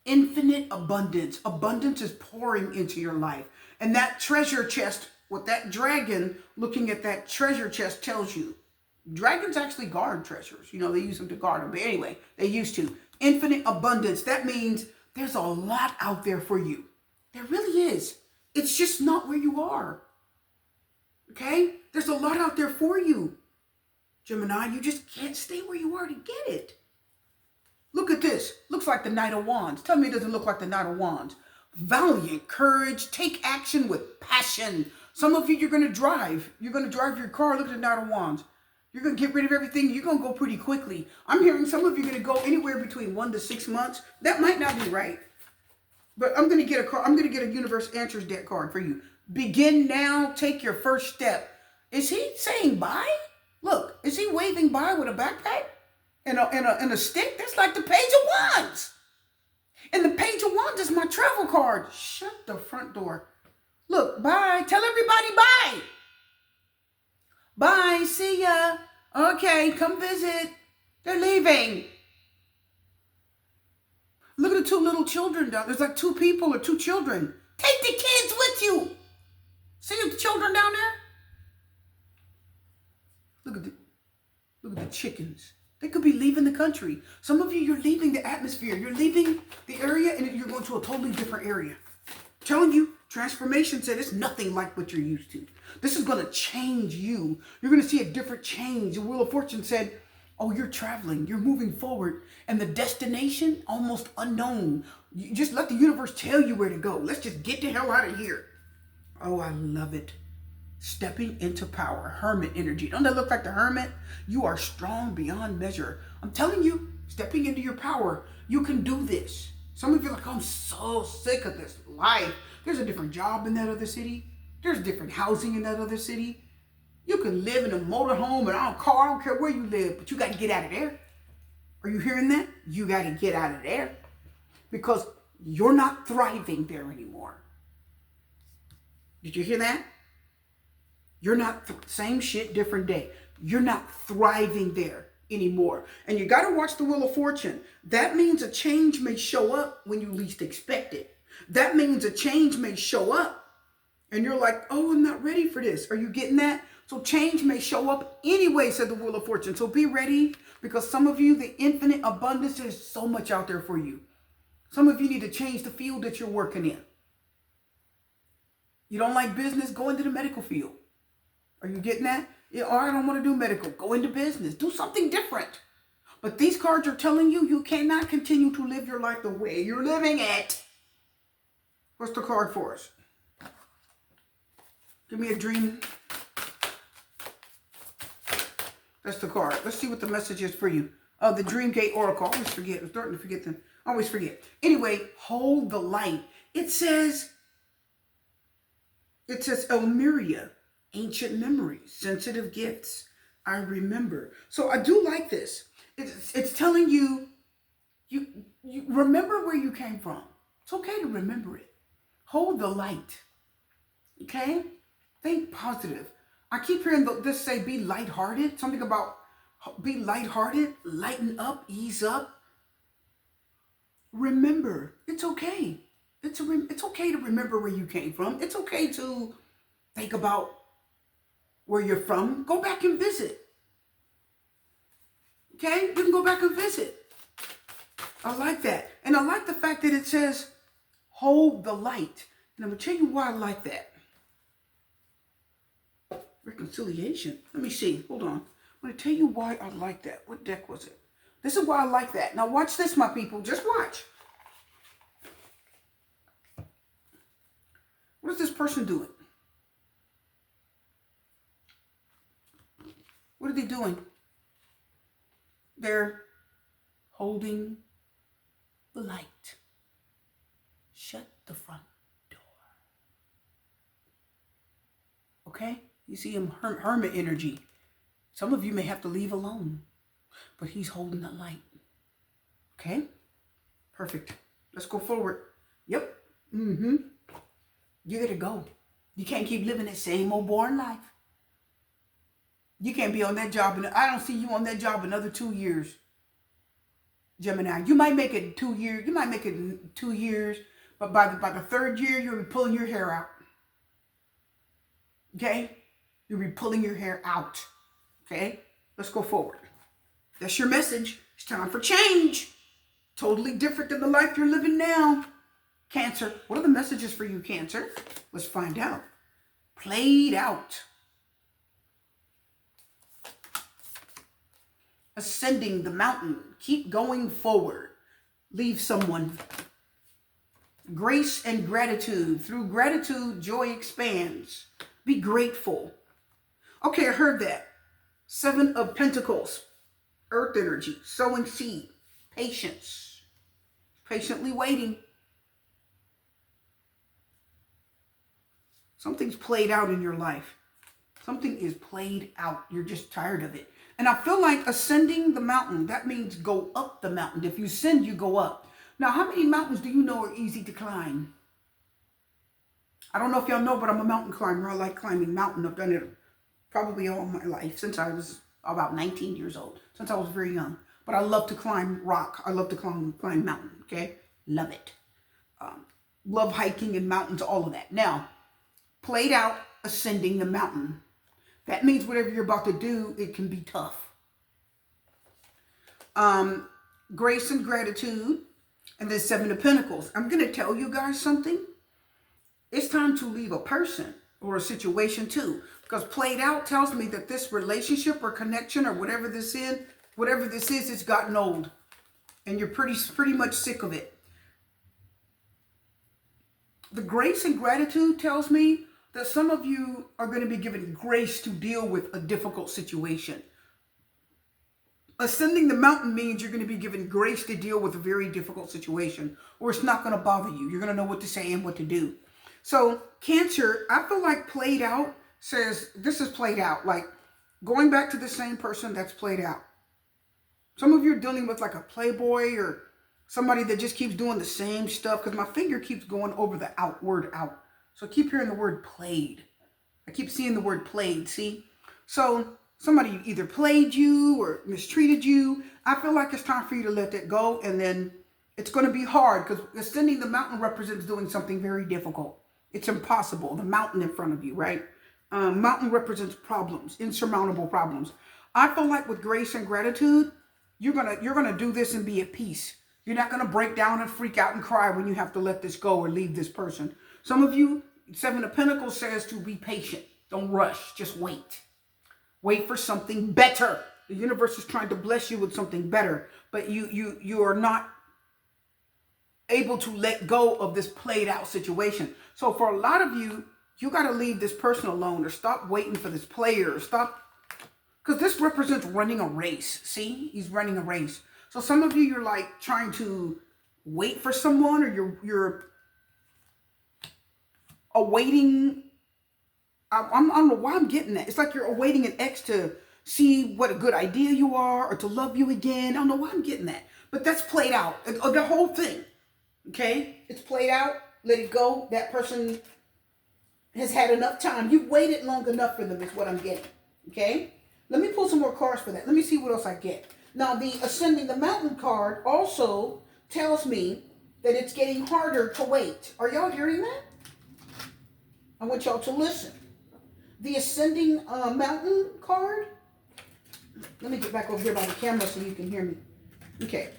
Infinite abundance. Abundance is pouring into your life. And that treasure chest, what that dragon looking at that treasure chest tells you. Dragons actually guard treasures. They use them to guard them. But anyway, they used to. Infinite abundance. That means there's a lot out there for you. There really is. It's just not where you are. Okay? There's a lot out there for you. Gemini, you just can't stay where you are to get it. Look at this. Looks like the Knight of Wands. Tell me it doesn't look like the Knight of Wands. Valiant, courage, take action with passion. Some of you, you're going to drive. You're going to drive your car. Look at the Knight of Wands. You're going to get rid of everything. You're going to go pretty quickly. I'm hearing some of you are going to go anywhere between 1 to 6 months. That might not be right. But I'm going to get a card. I'm going to get a Universe Answers deck card for you. Begin now. Take your first step. Is he saying bye? Look, is he waving bye with a backpack and a stick? That's like the Page of Wands. And the Page of Wands is my travel card. Shut the front door. Look, bye. Tell everybody bye. Bye. See ya. Okay, come visit. They're leaving. Look at the 2 little children down. There's like 2 people or 2 children. Take the kids with you. See the children down there? Look at the chickens. They could be leaving the country. Some of you, you're leaving the atmosphere. You're leaving the area and you're going to a totally different area. I'm telling you, transformation said it's nothing like what you're used to. This is going to change you. You're going to see a different change. The Wheel of Fortune said, oh, you're traveling. You're moving forward. And the destination, almost unknown. You just let the universe tell you where to go. Let's just get the hell out of here. Oh, I love it. Stepping into power. Hermit energy. Don't that look like the Hermit? You are strong beyond measure. I'm telling you, stepping into your power, you can do this. Some of you are like, I'm so sick of this life. There's a different job in that other city. There's different housing in that other city. You can live in a motorhome and a car. I don't care where you live, but you got to get out of there. Are you hearing that? You got to get out of there because you're not thriving there anymore. Did you hear that? You're not, same shit, different day. You're not thriving there anymore. And you got to watch the Wheel of Fortune. That means a change may show up when you least expect it. That means a change may show up. And you're like, oh, I'm not ready for this. Are you getting that? So change may show up anyway, said the Wheel of Fortune. So be ready because some of you, the infinite abundance, there's so much out there for you. Some of you need to change the field that you're working in. You don't like business? Go into the medical field. Are you getting that? Yeah, or I don't want to do medical. Go into business. Do something different. But these cards are telling you you cannot continue to live your life the way you're living it. What's the card for us? Give me a dream. That's the card. Let's see what the message is for you. Oh, the Dream Gate Oracle. I always forget. I'm starting to forget them. I always forget. Anyway, hold the light. It says Elmiria, ancient memories, sensitive gifts. I remember. So I do like this. It's telling you, you remember where you came from. It's okay to remember it. Hold the light. Okay? Think positive. I keep hearing this say, be lighthearted. Something about be lighthearted, lighten up, ease up. Remember, it's okay. It's okay to remember where you came from. It's okay to think about where you're from. Go back and visit. Okay? You can go back and visit. I like that. And I like the fact that it says, hold the light. And I'm going to tell you why I like that. Reconciliation. Let me see. Hold on. I'm going to tell you why I like that. What deck was it? This is why I like that. Now watch this, my people. Just watch. What is this person doing? What are they doing? They're holding the light. Shut the front door. Okay? You see him, hermit energy. Some of you may have to leave alone, but he's holding the light. Okay? Perfect. Let's go forward. Yep. You gotta go. You can't keep living that same old boring life. You can't be on that job. I don't see you on that job another 2 years. Gemini, you might make it 2 years. You might make it 2 years, but by the third year, you'll be pulling your hair out. Okay? You'll be pulling your hair out. Okay? Let's go forward. That's your message. It's time for change. Totally different than the life you're living now. Cancer. What are the messages for you, Cancer? Let's find out. Played out. Ascending the mountain. Keep going forward. Leave someone. Grace and gratitude. Through gratitude, joy expands. Be grateful. Okay, I heard that. 7 of Pentacles. Earth energy. Sowing seed. Patience. Patiently waiting. Something's played out in your life. Something is played out. You're just tired of it. And I feel like ascending the mountain, that means go up the mountain. If you ascend, you go up. Now, how many mountains do you know are easy to climb? I don't know if y'all know, but I'm a mountain climber. I like climbing mountain. I've done it probably all my life since I was about 19 years old, since I was very young. But I love to climb rock. I love to climb mountain, okay? Love it. Love hiking and mountains, all of that. Now, played out ascending the mountain. That means whatever you're about to do, it can be tough. Grace and gratitude. And then 7 of Pentacles. I'm going to tell you guys something. It's time to leave a person or a situation too. Because played out tells me that this relationship or connection or whatever this is, it's gotten old. And you're pretty much sick of it. The grace and gratitude tells me that some of you are going to be given grace to deal with a difficult situation. Ascending the mountain means you're going to be given grace to deal with a very difficult situation, or it's not going to bother you. You're going to know what to say and what to do. So Cancer, I feel like played out says this is played out, like going back to the same person that's played out. Some of you are dealing with like a playboy or somebody that just keeps doing the same stuff, because my finger keeps going over the word out. So I keep hearing the word played. I keep seeing the word played, see? So somebody either played you or mistreated you. I feel like it's time for you to let that go. And then it's going to be hard, because ascending the mountain represents doing something very difficult. It's impossible. The mountain in front of you, right? Mountain represents problems, insurmountable problems. I feel like with grace and gratitude, you're gonna do this and be at peace. You're not gonna break down and freak out and cry when you have to let this go or leave this person. Some of you, 7 of Pentacles says to be patient. Don't rush. Just wait. Wait for something better. The universe is trying to bless you with something better, but you are not able to let go of this played out situation. So for a lot of you, you got to leave this person alone, or stop waiting for this player, or stop, because this represents running a race. See, he's running a race. So some of you, you're like trying to wait for someone, or you're awaiting. I don't know why I'm getting that. It's like you're awaiting an ex to see what a good idea you are, or to love you again. I don't know why I'm getting that. But that's played out. The whole thing. Okay? It's played out. Let it go. That person has had enough time. You've waited long enough for them is what I'm getting. Okay? Let me pull some more cards for that. Let me see what else I get. Now, the Ascending the Mountain card also tells me that it's getting harder to wait. Are y'all hearing that? I want y'all to listen. The Ascending Mountain card. Let me get back over here by the camera so you can hear me. Okay.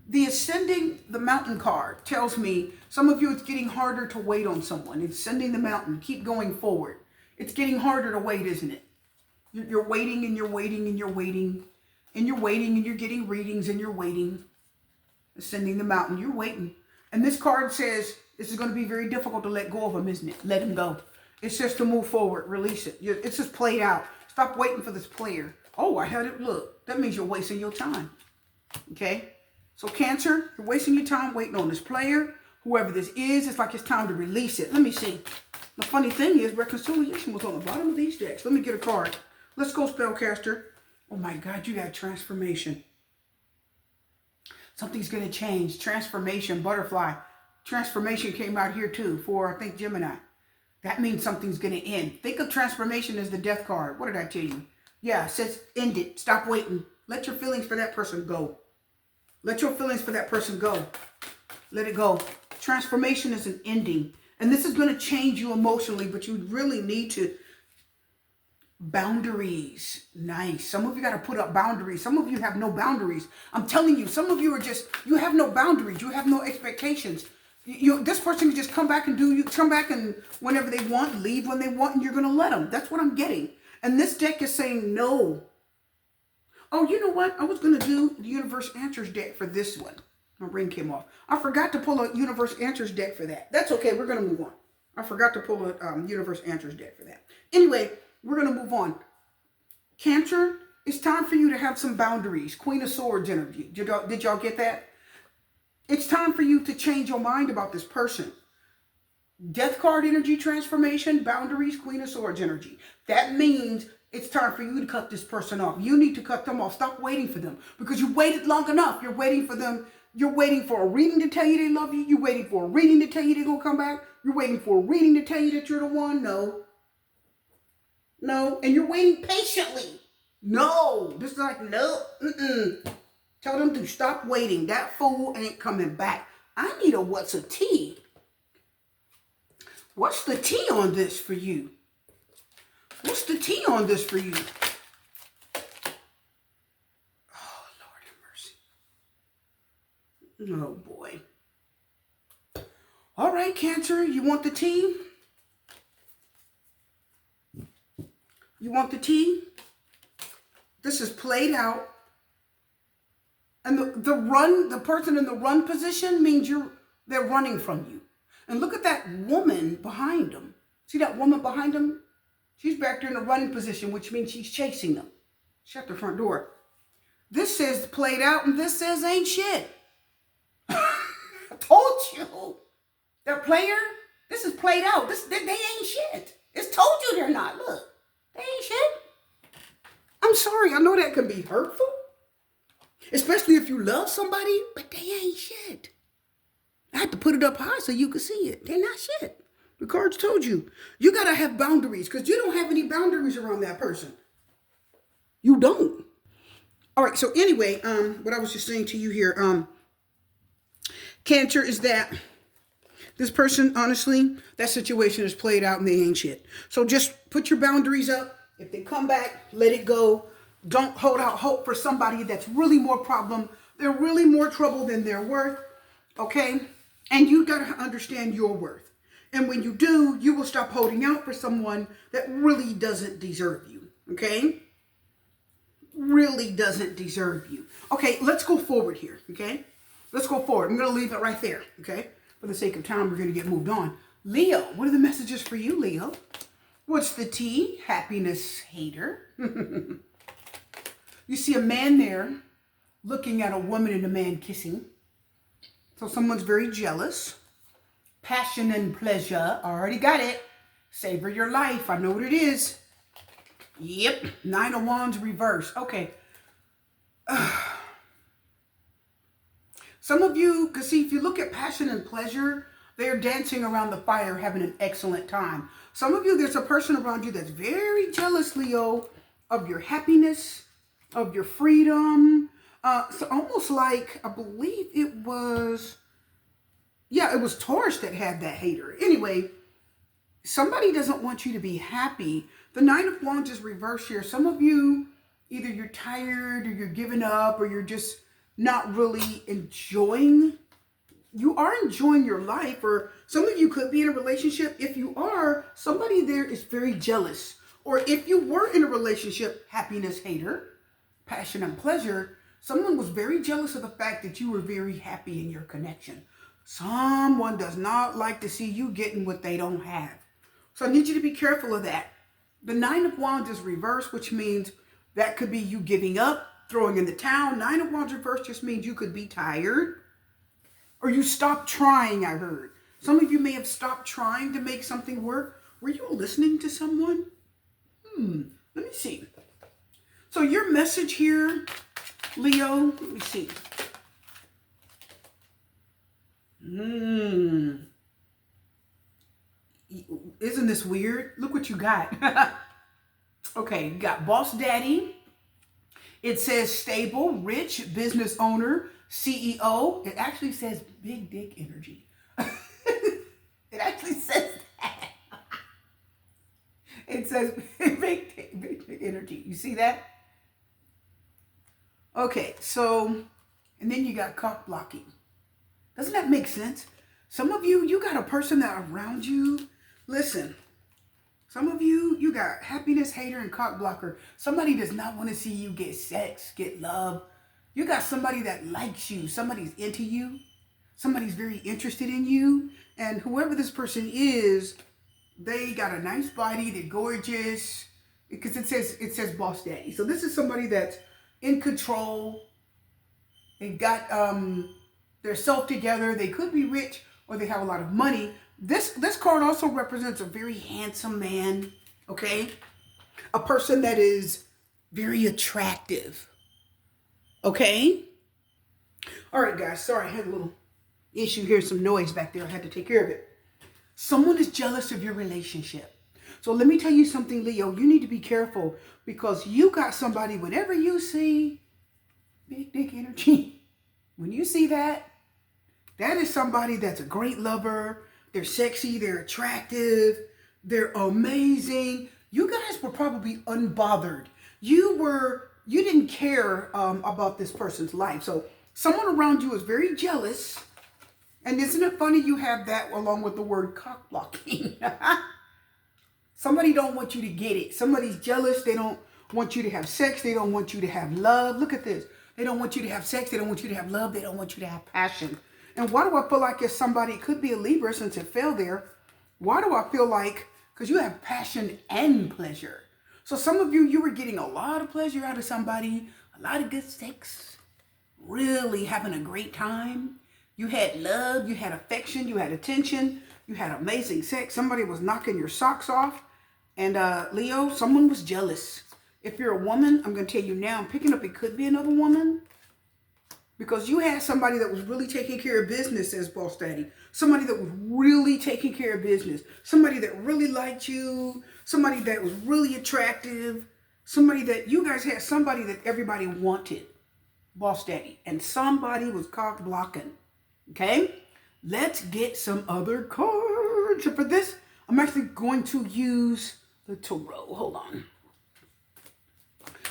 The Ascending the Mountain card tells me some of you it's getting harder to wait on someone. It's Ascending the Mountain. Keep going forward. It's getting harder to wait, isn't it? You're waiting and you're waiting and you're waiting and you're waiting and you're getting readings and you're waiting. Ascending the Mountain. You're waiting. And this card says this is going to be very difficult to let go of him, isn't it? Let him go. It says to move forward. Release it. It's just played out. Stop waiting for this player. Oh, I had it. Look, that means you're wasting your time. Okay? So Cancer, you're wasting your time waiting on this player. Whoever this is, it's like it's time to release it. Let me see. The funny thing is reconciliation was on the bottom of these decks. Let me get a card. Let's go, Spellcaster. Oh my God, you got transformation. Something's going to change. Transformation, butterfly. Transformation came out here too for, I think, Gemini. That means something's going to end. Think of transformation as the death card. What did I tell you? Yeah, it says end it. Stop waiting. Let your feelings for that person go. Let your feelings for that person go. Let it go. Transformation is an ending. And this is going to change you emotionally, but you really need to. Boundaries. Nice. Some of you got to put up boundaries. Some of you have no boundaries. I'm telling you, some of you are just, you have no boundaries. You have no expectations. This person can just come back and come back and whenever they want, leave when they want, and you're going to let them. That's what I'm getting. And this deck is saying no. Oh, you know what? I was going to do the Universe Answers deck for this one. My ring came off. I forgot to pull a Universe Answers deck for that. That's okay. We're going to move on. I forgot to pull a Universe Answers deck for that. Anyway, we're going to move on. Cancer, it's time for you to have some boundaries. Queen of Swords energy. Did y'all get that? It's time for you to change your mind about this person. Death card energy transformation, boundaries, Queen of Swords energy. That means it's time for you to cut this person off. You need to cut them off. Stop waiting for them because you waited long enough. You're waiting for them. You're waiting for a reading to tell you they love you. You're waiting for a reading to tell you they're going to come back. You're waiting for a reading to tell you that you're the one. No. No. And you're waiting patiently. No. This is like, no. Tell them to stop waiting. That fool ain't coming back. I need a what's a tea. What's the tea on this for you? What's the tea on this for you? Oh, Lord have mercy. Oh, boy. All right, Cancer, you want the tea? You want the tea? This is played out. And the person in the run position means they're running from you. And look at that woman behind them. See that woman behind them? She's back there in the running position, which means she's chasing them. Shut the front door. This says played out, and this says ain't shit. I told you. Their player, this is played out. They ain't shit. It's told you they're not. Look, they ain't shit. I'm sorry. I know that can be hurtful. Especially if you love somebody, but they ain't shit. I had to put it up high so you could see it. They're not shit. The cards told you. You got to have boundaries because you don't have any boundaries around that person. You don't. All right. So anyway, what I was just saying to you here, Cancer, is that this person, honestly, that situation is played out and they ain't shit. So just put your boundaries up. If they come back, let it go. Don't hold out hope for somebody that's really more problem. They're really more trouble than they're worth. Okay? And you got to understand your worth. And when you do, you will stop holding out for someone that really doesn't deserve you. Okay? Really doesn't deserve you. Okay, let's go forward here. Okay? Let's go forward. I'm going to leave it right there. Okay? For the sake of time, we're going to get moved on. Leo, what are the messages for you, Leo? What's the tea? Happiness hater. You see a man there looking at a woman and a man kissing. So someone's very jealous. Passion and pleasure. Already got it. Savor your life. I know what it is. Yep. 9 of Wands reverse. Okay. Some of you, because see, if you look at passion and pleasure, They're dancing around the fire, having an excellent time. Some of you, there's a person around you that's very jealous, Leo, of your happiness, of your freedom. So almost like, I believe it was Taurus that had that hater. Anyway, somebody doesn't want you to be happy. The Nine of Wands is reversed here. Some of you, either you're tired or you're giving up or you're just not really enjoying. You are enjoying your life, or some of you could be in a relationship. If you are, somebody there is very jealous. Or if you were in a relationship, happiness, hater, passion and pleasure, someone was very jealous of the fact that you were very happy in your connection. Someone does not like to see you getting what they don't have. So I need you to be careful of that. The Nine of Wands is reversed, which means that could be you giving up, throwing in the towel. Nine of Wands reversed just means you could be tired or you stopped trying, I heard. Some of you may have stopped trying to make something work. Were you listening to someone? Let me see. So your message here, Leo, let me see. Isn't this weird? Look what you got. Okay, you got boss daddy. It says stable, rich, business owner, CEO. It actually says big dick energy. It actually says that. It says big dick energy. You see that? Okay, so, and then you got cock blocking. Doesn't that make sense? Some of you, you got a person that around you. Listen, some of you, you got happiness, hater, and cock blocker. Somebody does not want to see you get sex, get love. You got somebody that likes you. Somebody's into you. Somebody's very interested in you. And whoever this person is, they got a nice body. They're gorgeous. Because it says boss daddy. So this is somebody that's in control. They got their self together. They could be rich or they have a lot of money. This card also represents a very handsome man, okay? A person that is very attractive, okay? All right, guys. Sorry, I had a little issue here, some noise back there. I had to take care of it. Someone is jealous of your relationship. So let me tell you something, Leo. You need to be careful because you got somebody, whenever you see big dick energy, when you see that, that is somebody that's a great lover. They're sexy, they're attractive, they're amazing. You guys were probably unbothered. You didn't care about this person's life. So someone around you is very jealous. And isn't it funny you have that along with the word cock blocking? Somebody don't want you to get it. Somebody's jealous. They don't want you to have sex. They don't want you to have love. Look at this. They don't want you to have sex. They don't want you to have love. They don't want you to have passion. And why do I feel like if somebody, it could be a Libra since it fell there. Why do I feel like, because you have passion and pleasure. So some of you, you were getting a lot of pleasure out of somebody, a lot of good sex, really having a great time. You had love, you had affection, you had attention, you had amazing sex. Somebody was knocking your socks off. And Leo, someone was jealous. If you're a woman, I'm going to tell you now, I'm picking up it could be another woman. Because you had somebody that was really taking care of business, says Boss Daddy. Somebody that was really taking care of business. Somebody that really liked you. Somebody that was really attractive. Somebody that, you guys had somebody that everybody wanted. Boss Daddy. And somebody was cock blocking. Okay? Let's get some other cards. And for this, I'm actually going to use the tarot. Hold on.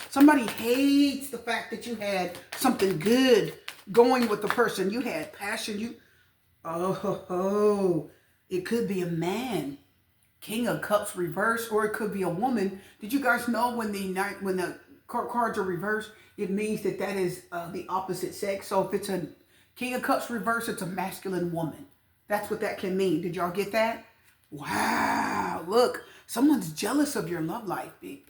Somebody hates the fact that you had something good going with the person. You had passion. It could be a man. King of Cups reversed, or it could be a woman. Did you guys know when the cards are reversed, it means that is the opposite sex. So if it's a King of Cups reversed, it's a masculine woman. That's what that can mean. Did y'all get that? Wow. Look, someone's jealous of your love life, big.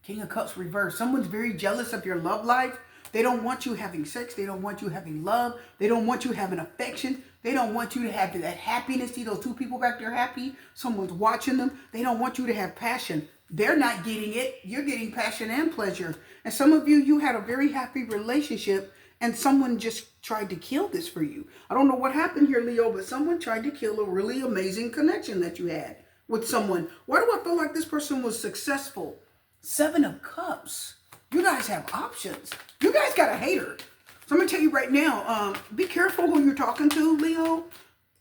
King of Cups reversed. Someone's very jealous of your love life. They don't want you having sex. They don't want you having love. They don't want you having affection. They don't want you to have that happiness. See those two people back there happy? Someone's watching them. They don't want you to have passion. They're not getting it. You're getting passion and pleasure. And some of you, you had a very happy relationship. and someone just tried to kill this for you. I don't know what happened here, Leo, but someone tried to kill a really amazing connection that you had with someone. Why do I feel like this person was successful? 7 of Cups. You guys have options. You guys got a hater. So I'm going to tell you right now, be careful who you're talking to, Leo.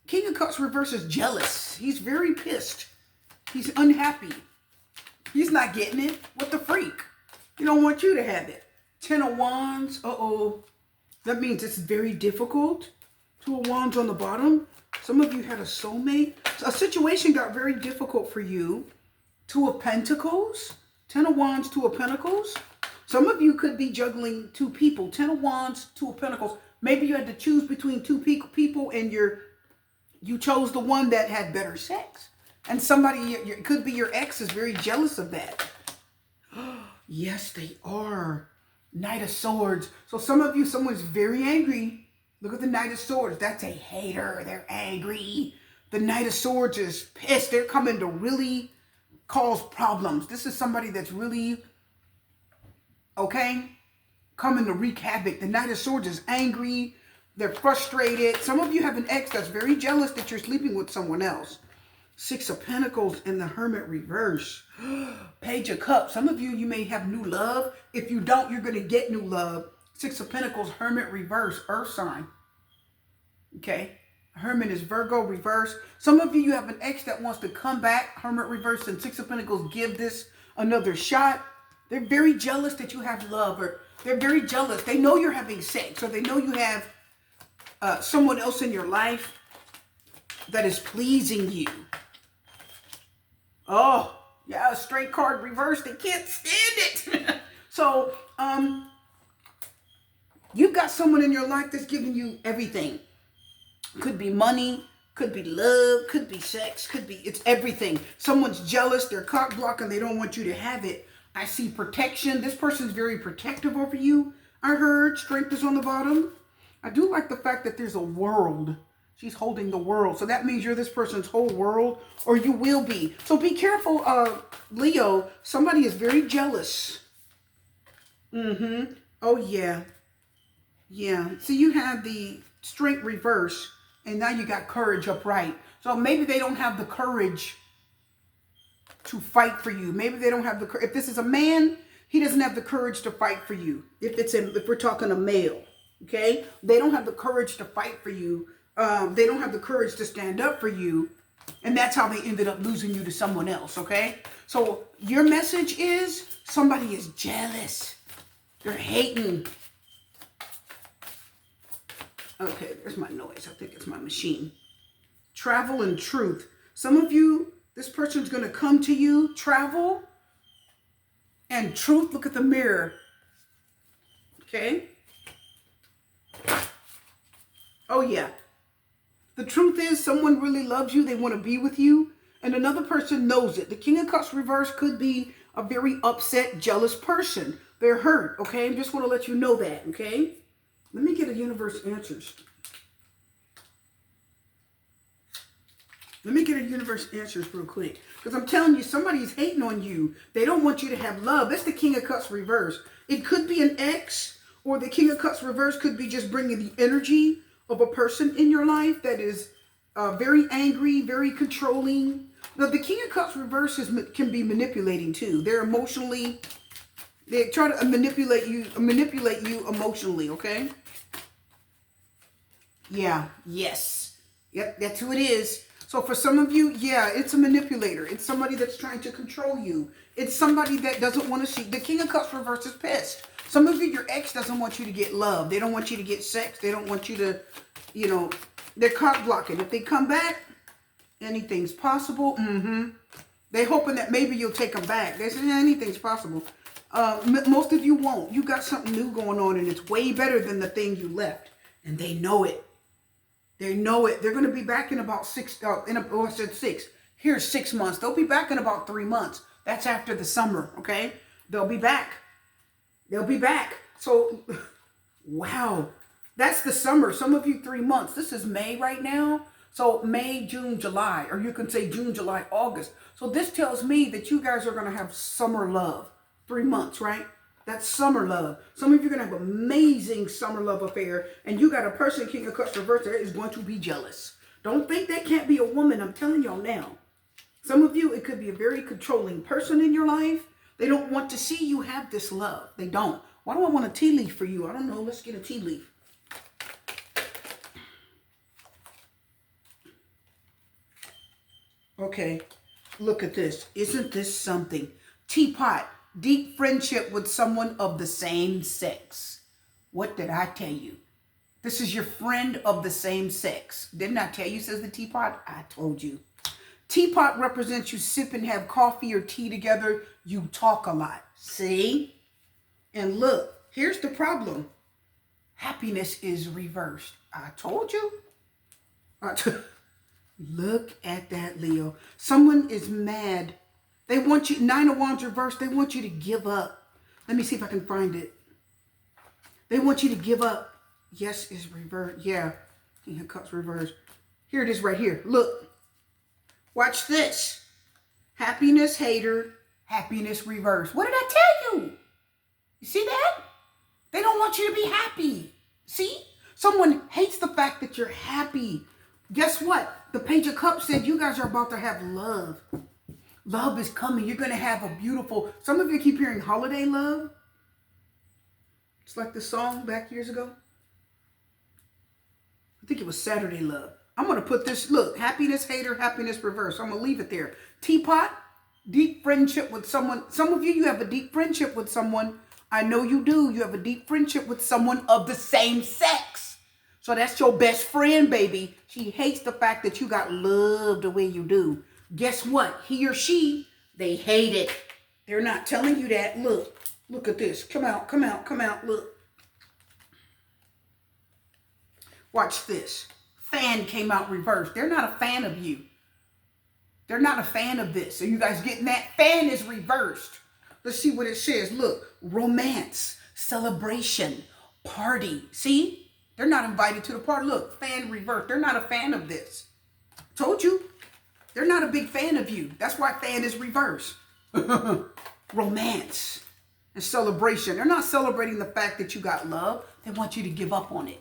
King of Cups reverse is jealous. He's very pissed. He's unhappy. He's not getting it. What the freak? He don't want you to have it. 10 of Wands. Uh-oh. That means it's very difficult. 2 of Wands on the bottom. Some of you had a soulmate. So a situation got very difficult for you. 2 of Pentacles. 10 of Wands, 2 of Pentacles. Some of you could be juggling 2 people. 10 of Wands, 2 of Pentacles. Maybe you had to choose between 2 people and you chose the one that had better sex. And somebody, it could be your ex, is very jealous of that. Yes, they are. Knight of Swords. So some of you, someone's very angry. Look at the Knight of Swords. That's a hater. They're angry. The Knight of Swords is pissed. They're coming to really cause problems. This is somebody that's really, okay, coming to wreak havoc. The Knight of Swords is angry. They're frustrated. Some of you have an ex that's very jealous that you're sleeping with someone else. 6 of Pentacles and the Hermit reverse. Page of Cups. Some of you, you may have new love. If you don't, you're going to get new love. 6 of Pentacles, Hermit reverse, Earth sign. Okay. Hermit is Virgo reverse. Some of you have an ex that wants to come back. Hermit reverse and 6 of Pentacles. Give this another shot. They're very jealous that you have love, or they're very jealous. They know you're having sex, or they know you have someone else in your life that is pleasing you. Oh, yeah, a straight card reverse. They can't stand it. So, you've got someone in your life that's giving you everything. Could be money, could be love, could be sex, could be, it's everything. Someone's jealous, they're cock blocking, they don't want you to have it. I see protection. This person's very protective over you. I heard strength is on the bottom. I do like the fact that there's a world. She's holding the world. So that means you're this person's whole world, or you will be. So be careful, Leo. Somebody is very jealous. Oh, yeah. Yeah. So you have the strength reverse, and now you got courage upright. So maybe they don't have the courage to fight for you. Maybe they don't have the courage. If this is a man, he doesn't have the courage to fight for you. If we're talking a male, okay? They don't have the courage to fight for you. They don't have the courage to stand up for you. And that's how they ended up losing you to someone else, okay? So your message is somebody is jealous. They're hating. Okay, there's my noise. I think it's my machine. Travel and truth. Some of you, this person's going to come to you, travel and truth. Look at the mirror. Okay? Oh, yeah. The truth is someone really loves you. They want to be with you. And another person knows it. The King of Cups reverse could be a very upset, jealous person. They're hurt, okay? I just want to let you know that, okay? Let me get a universe answers. Let me get a universe answers real quick. Because I'm telling you, somebody's hating on you. They don't want you to have love. That's the King of Cups reverse. It could be an ex, or the King of Cups reverse could be just bringing the energy of a person in your life that is very angry, very controlling. Now, the King of Cups reverse can be manipulating too. They're emotionally, they try to manipulate you emotionally, okay? Yeah, yes. Yep, that's who it is. So for some of you, yeah, it's a manipulator. It's somebody that's trying to control you. It's somebody that doesn't want to see. The King of Cups reverse is pissed. Some of you, your ex doesn't want you to get love. They don't want you to get sex. They don't want you to, you know, they're cock blocking. If they come back, anything's possible. They're hoping that maybe you'll take them back. They say, anything's possible. Most of you won't. You got something new going on, and it's way better than the thing you left. And they know it. They know it. They're going to be back in about 6. I said 6. Here's 6 months. They'll be back in about 3 months. That's after the summer, okay? They'll be back. They'll be back. So, wow. That's the summer. Some of you 3 months. This is May right now. So, May, June, July. Or you can say June, July, August. So, this tells me that you guys are going to have summer love. 3 months, right? That's summer love. Some of you are going to have amazing summer love affair. And you got a person, King of Cups reversed, that is going to be jealous. Don't think that can't be a woman. I'm telling y'all now. Some of you, it could be a very controlling person in your life. They don't want to see you have this love. They don't. Why do I want a tea leaf for you? I don't know. Let's get a tea leaf. Okay. Look at this. Isn't this something? Teapot. Deep friendship with someone of the same sex. What did I tell you? This is your friend of the same sex. Didn't I tell you, says the teapot? I told you. Teapot represents you sip and have coffee or tea together. You talk a lot. See? And look, here's the problem. Happiness is reversed. I told you. Look at that, Leo. Someone is mad. They want you, 9 of Wands reversed, they want you to give up. Let me see if I can find it. They want you to give up. Yes is reversed. Yeah. King of Cups reversed. Here it is right here. Look. Watch this. Happiness hater, happiness reversed. What did I tell you? You see that? They don't want you to be happy. See? Someone hates the fact that you're happy. Guess what? The Page of Cups said you guys are about to have love. Love is coming. You're going to have a beautiful... Some of you keep hearing holiday love. It's like the song back years ago. I think it was Saturday Love. I'm going to put this... Look, happiness hater, happiness reverse. I'm going to leave it there. Teapot, deep friendship with someone. Some of you, you have a deep friendship with someone. I know you do. You have a deep friendship with someone of the same sex. So that's your best friend, baby. She hates the fact that you got love the way you do. Guess what? He or she, they hate it. They're not telling you that. Look, look at this. Come out, come out, come out. Look. Watch this. Fan came out reversed. They're not a fan of you. They're not a fan of this. Are you guys getting that? Fan is reversed. Let's see what it says. Look, romance, celebration, party. See? They're not invited to the party. Look, fan reversed. They're not a fan of this. Told you. They're not a big fan of you. That's why fan is reversed. Romance and celebration. They're not celebrating the fact that you got love. They want you to give up on it.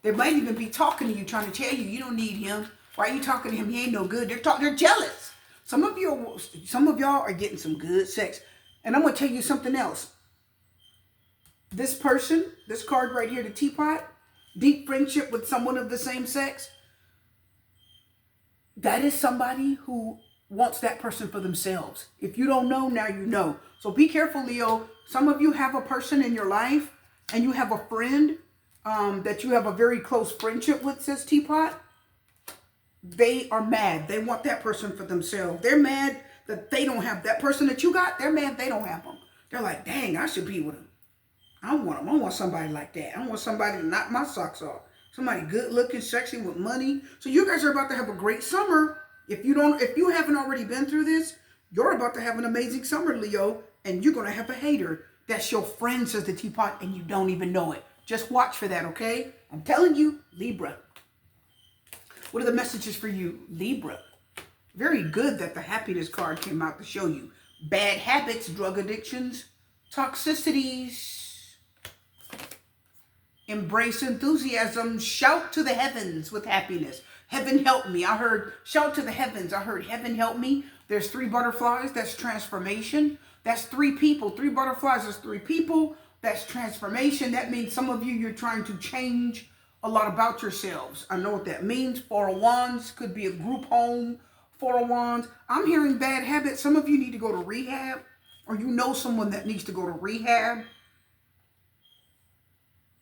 They might even be talking to you, trying to tell you, you don't need him. Why are you talking to him? He ain't no good. They're jealous. Some of y'all are getting some good sex. And I'm going to tell you something else. This person, this card right here, the teapot, deep friendship with someone of the same sex. That is somebody who wants that person for themselves. If you don't know, now you know. So be careful, Leo. Some of you have a person in your life and you have a friend that you have a very close friendship with, says Teapot. They are mad. They want that person for themselves. They're mad that they don't have that person that you got. They're mad they don't have them. They're like, dang, I should be with him. I don't want him. I want somebody like that. I want somebody to knock my socks off. Somebody good looking, sexy, with money. So you guys are about to have a great summer. If you haven't already been through this, you're about to have an amazing summer, Leo. And you're going to have a hater. That's your friend, says the Teapot, and you don't even know it. Just watch for that, okay? I'm telling you, Libra. What are the messages for you, Libra? Very good that the happiness card came out to show you. Bad habits, drug addictions, toxicities. Embrace enthusiasm. Shout to the heavens with happiness. Heaven help me. I heard shout to the heavens. I heard heaven help me. There's 3 butterflies. That's transformation. That's 3 people. 3 butterflies is 3 people. That's transformation. That means some of you, you're trying to change a lot about yourselves. I know what that means. 4 of Wands could be a group home. 4 of Wands. I'm hearing bad habits. Some of you need to go to rehab, or you know someone that needs to go to rehab.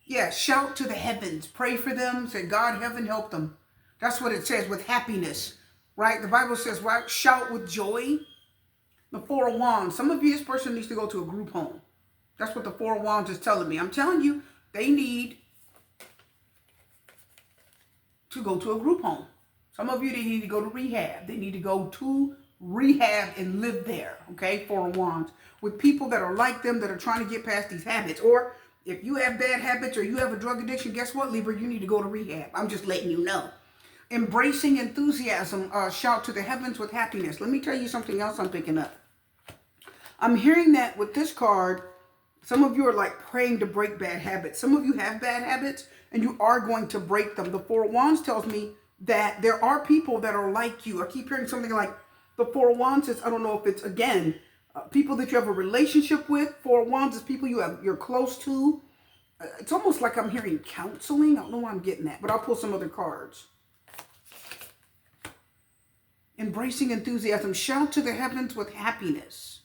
Yeah, shout to the heavens. Pray for them. Say, God, heaven, help them. That's what it says with happiness, right? The Bible says, right? Shout with joy. The 4 of Wands. Some of you, this person needs to go to a group home. That's what the 4 of Wands is telling me. I'm telling you, they need to go to a group home. Some of you, they need to go to rehab. They need to go to rehab and live there, okay? 4 of Wands. With people that are like them, that are trying to get past these habits. Or if you have bad habits or you have a drug addiction, guess what, Libra? You need to go to rehab. I'm just letting you know. Embracing enthusiasm. Shout to the heavens with happiness. Let me tell you something else I'm picking up. I'm hearing that with this card, Some of you are like praying to break bad habits. Some of you have bad habits and you are going to break them. The Four of Wands tells me that there are people that are like you. I keep hearing something like the Four of Wands is, I don't know if it's, again, people that you have a relationship with. Four of Wands is people you're close to. It's almost like I'm hearing counseling. I don't know why I'm getting that, but I'll pull some other cards. Embracing enthusiasm. Shout to the heavens with happiness.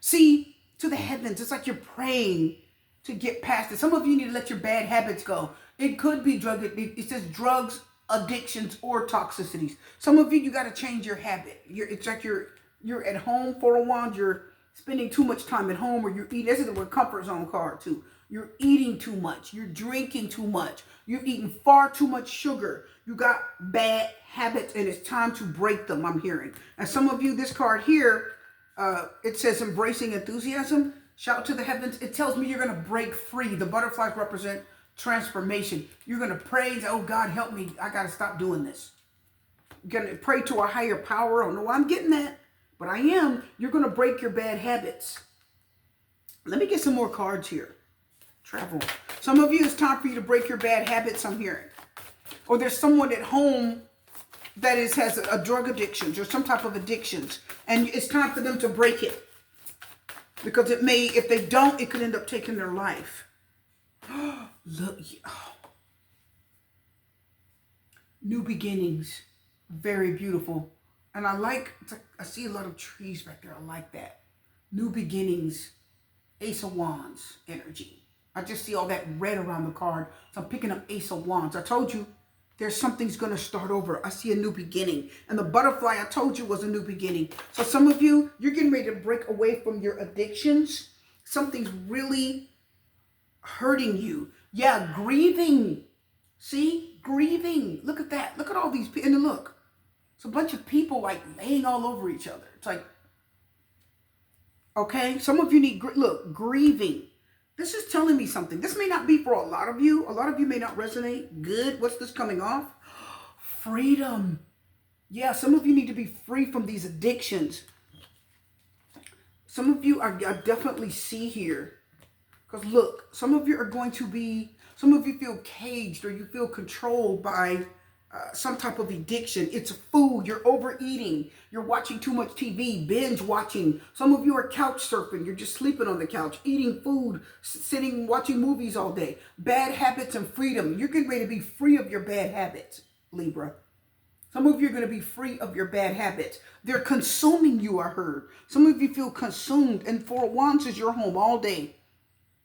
See, to the heavens, it's like you're praying to get past it. Some of you need to let your bad habits go. It could be it says drugs, addictions, or toxicities. Some of you got to change your habit. It's like you're at home, Four of Wands, you're spending too much time at home, or you're eating. This is the comfort zone card too. You're eating too much. You're drinking too much. You're eating far too much sugar. You got bad habits, and it's time to break them, I'm hearing. And some of you, this card here, it says embracing enthusiasm. Shout to the heavens. It tells me you're going to break free. The butterflies represent transformation. You're going to praise, oh God, help me. I got to stop doing this. You're going to pray to a higher power. I don't know why I'm getting that, but I am. You're going to break your bad habits. Let me get some more cards here. Travel. Some of you, it's time for you to break your bad habits, I'm hearing. Or there's someone at home that has a drug addiction or some type of addictions, and it's time for them to break it. Because it may, if they don't, it could end up taking their life. Look. Oh. New beginnings. Very beautiful. And I see a lot of trees back there. I like that. New beginnings. Ace of Wands energy. I just see all that red around the card. So I'm picking up Ace of Wands. I told you there's something's going to start over. I see a new beginning. And the butterfly I told you was a new beginning. So some of you, you're getting ready to break away from your addictions. Something's really hurting you. Yeah, grieving. See? Grieving. Look at that. Look at all these people. And look. It's a bunch of people like laying all over each other. It's like, okay, some of you need, look, grieving. This is telling me something. This may not be for a lot of you. A lot of you may not resonate. Good. What's this coming off? Freedom. Yeah, some of you need to be free from these addictions. Some of you I definitely see here. Because look, some of you are going to be, some of you feel caged or you feel controlled by some type of addiction. It's food. You're overeating. You're watching too much TV, binge watching. Some of you are couch surfing. You're just sleeping on the couch, eating food, sitting, watching movies all day. Bad habits and freedom. You're getting ready to be free of your bad habits, Libra. Some of you are going to be free of your bad habits. They're consuming you, I heard. Some of you feel consumed, and Four of Wands is your home all day.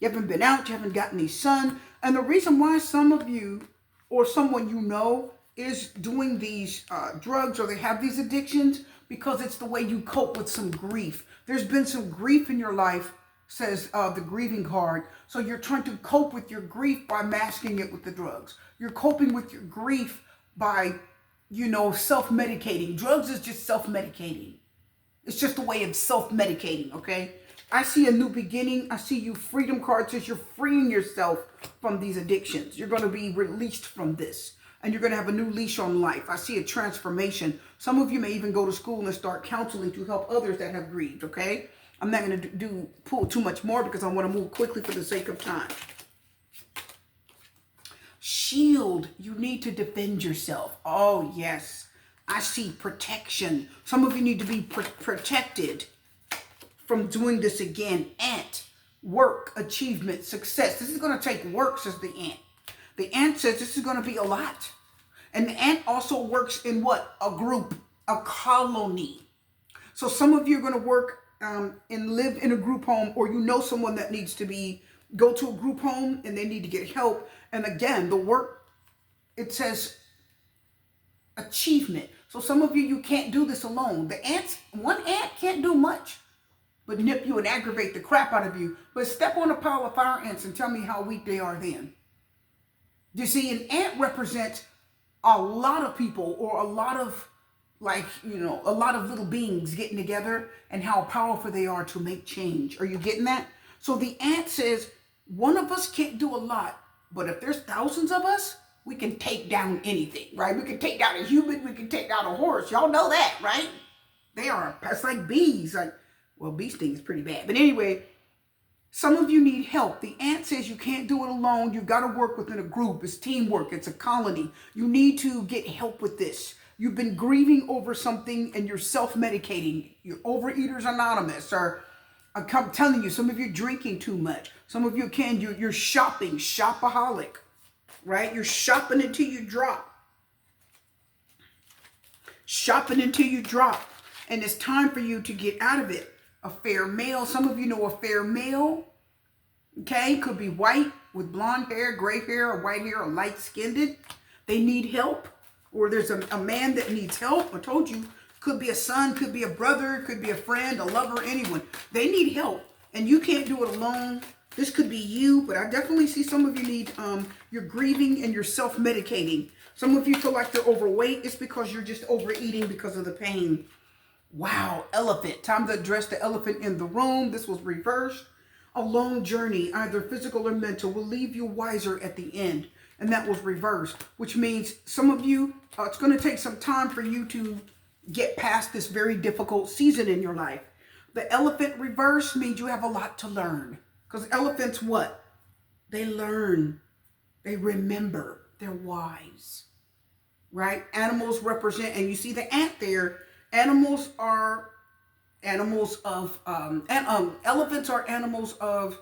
You haven't been out. You haven't gotten any sun. And the reason why some of you or someone you know is doing these drugs or they have these addictions, because it's the way you cope with some grief. There's been some grief in your life, says the grieving card. So you're trying to cope with your grief by masking it with the drugs. You're coping with your grief by, self-medicating. Drugs is just self-medicating. It's just a way of self-medicating, okay? I see a new beginning. I see you. Freedom card says you're freeing yourself from these addictions. You're going to be released from this. And you're going to have a new leash on life. I see a transformation. Some of you may even go to school and start counseling to help others that have grieved, okay? I'm not going to pull too much more because I want to move quickly for the sake of time. Shield. You need to defend yourself. Oh, yes. I see protection. Some of you need to be protected from doing this again. Ant. Work. Achievement. Success. This is going to take work, says the ant. The ant says this is going to be a lot. And the ant also works in what? A group, a colony. So some of you are going to work and live in a group home, or someone that needs to go to a group home and they need to get help. And again, the work, it says achievement. So some of you can't do this alone. One ant can't do much but nip you and aggravate the crap out of you. But step on a pile of fire ants and tell me how weak they are then. You see, an ant represents a lot of people, or a lot of a lot of little beings getting together, and how powerful they are to make change. Are you getting that? So the ant says, one of us can't do a lot, but if there's thousands of us, we can take down anything, right? We can take down a human, we can take down a horse. Y'all know that, right? It's like bees. Bee sting is pretty bad. But anyway, Some of you need help. The ant says you can't do it alone. You've got to work within a group. It's teamwork. It's a colony. You need to get help with this. You've been grieving over something and you're self-medicating. You're Overeaters Anonymous, or I'm telling you, some of you are drinking too much. Some of you you're shopping, shopaholic, right? You're shopping until you drop. Shopping until you drop. And it's time for you to get out of it. A fair male. Some of you know a fair male. Okay, could be white with blonde hair, gray hair, or white hair, or light-skinned. They need help. Or there's a man that needs help. I told you, could be a son, could be a brother, could be a friend, a lover, anyone. They need help. And you can't do it alone. This could be you, but I definitely see some of you need, you're grieving and you're self-medicating. Some of you feel like they're overweight. It's because you're just overeating because of the pain. Wow, elephant. Time to address the elephant in the room. This was reversed. A long journey, either physical or mental, will leave you wiser at the end. And that was reversed, which means some of you, it's going to take some time for you to get past this very difficult season in your life. The elephant reverse means you have a lot to learn. Because elephants, what? They learn. They remember. They're wise. Right? Animals represent, and you see the ant there. Animals are animals of, elephants are animals of,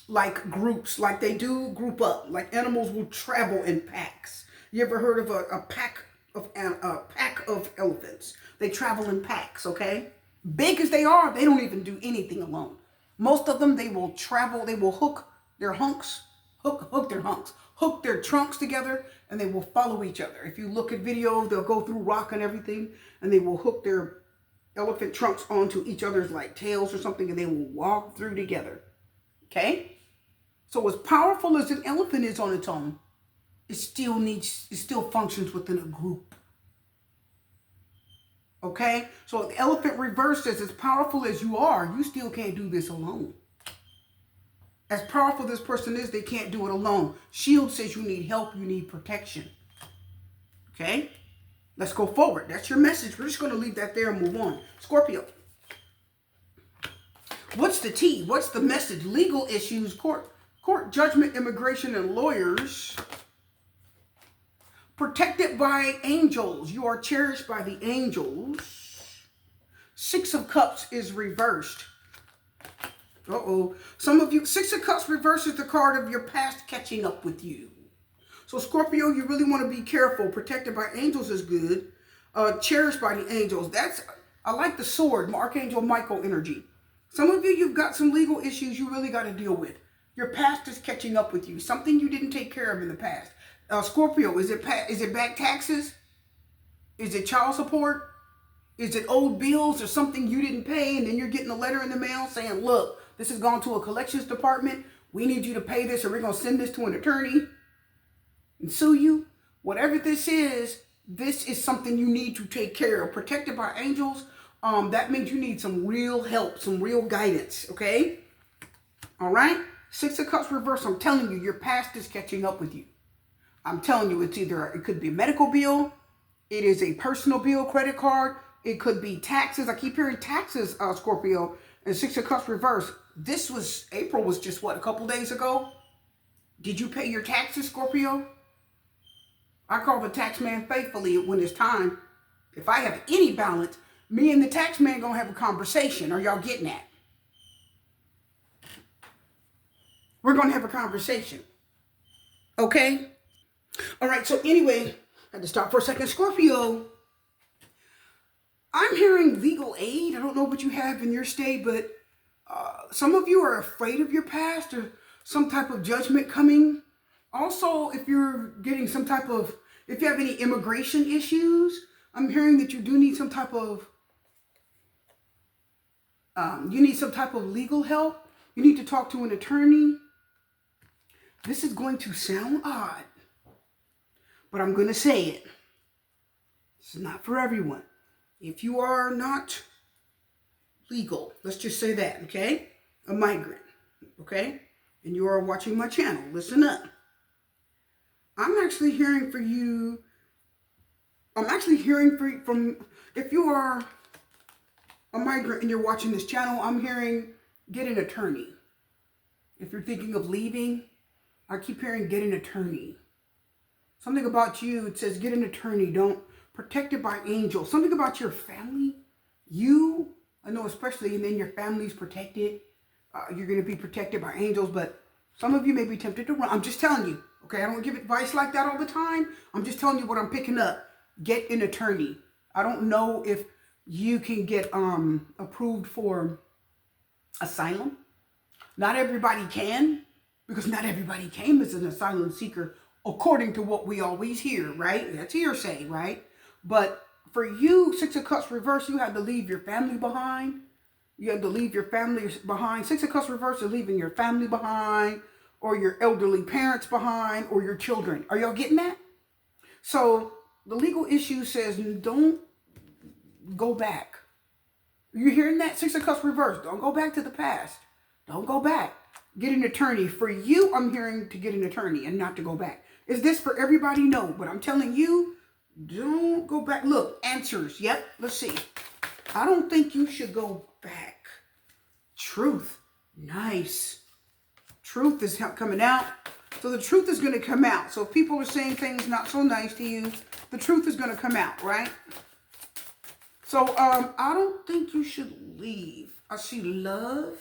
like, groups. Like, they do group up. Like, animals will travel in packs. You ever heard of a pack of elephants? They travel in packs, okay? Big as they are, they don't even do anything alone. Most of them, they will travel, they will hook their hunks, hook their trunks together, and they will follow each other. If you look at videos, they'll go through rock and everything, and they will hook their elephant trunks onto each other's like tails or something, and they will walk through together. Okay? So as powerful as an elephant is on its own, it still functions within a group. Okay? So if the elephant reverse says, as powerful as you are, you still can't do this alone. As powerful this person is, they can't do it alone. Shield says you need help, you need protection. Okay? Let's go forward. That's your message. We're just going to leave that there and move on. Scorpio. What's the T? What's the message? Legal issues, court, judgment, immigration, and lawyers. Protected by angels. You are cherished by the angels. Six of Cups is reversed. Uh-oh. Some of you, Six of Cups reverses the card of your past catching up with you. So Scorpio, you really want to be careful. Protected by angels is good. Cherished by the angels. I like the sword, Archangel Michael energy. Some of you, you've got some legal issues you really got to deal with. Your past is catching up with you. Something you didn't take care of in the past. Scorpio, is it back taxes? Is it child support? Is it old bills or something you didn't pay, and then you're getting a letter in the mail saying, look, this has gone to a collections department. We need you to pay this, or we're going to send this to an attorney and sue you. Whatever this is something you need to take care of. Protected by angels, that means you need some real help, some real guidance, okay? All right? Six of Cups reverse, I'm telling you, your past is catching up with you. I'm telling you, it could be a medical bill. It is a personal bill, credit card. It could be taxes. I keep hearing taxes, Scorpio. And Six of Cups reverse. April was just, what, a couple days ago? Did you pay your taxes, Scorpio? I call the tax man faithfully when it's time. If I have any balance, me and the tax man going to have a conversation. Are y'all getting that? We're going to have a conversation. Okay? All right, so anyway, I had to stop for a second. Scorpio, I'm hearing legal aid. I don't know what you have in your state, but some of you are afraid of your past or some type of judgment coming. Also, if you're getting if you have any immigration issues, I'm hearing that you do need some type of, legal help. You need to talk to an attorney. This is going to sound odd, but I'm going to say it. This is not for everyone. If you are not legal, let's just say that, okay? A migrant, okay? And you are watching my channel, listen up. I'm actually hearing for you, if you are a migrant and you're watching this channel, I'm hearing get an attorney. If you're thinking of leaving, I keep hearing get an attorney. Something about you, it says get an attorney. Don't, protected by angels. Something about your family. You, I know especially, and then your family's protected. You're going to be protected by angels, but some of you may be tempted to run. I'm just telling you, okay? I don't give advice like that all the time. I'm just telling you what I'm picking up. Get an attorney. I don't know if you can get approved for asylum. Not everybody can, because not everybody came as an asylum seeker, according to what we always hear, right? That's hearsay, right? But for you, Six of Cups reverse, you had to leave your family behind. You had to leave your family behind. Six of Cups reverse is leaving your family behind, or your elderly parents behind, or your children. Are y'all getting that? So the legal issue says don't go back. You're hearing that? Six of Cups reverse. Don't go back to the past. Don't go back. Get an attorney. For you, I'm hearing to get an attorney and not to go back. Is this for everybody? No. But I'm telling you, don't go back. Look, answers. Yep. Let's see. I don't think you should go back. Truth. Nice. Truth is coming out. So the truth is going to come out. So if people are saying things not so nice to you, the truth is going to come out, right? So I don't think you should leave. I see love.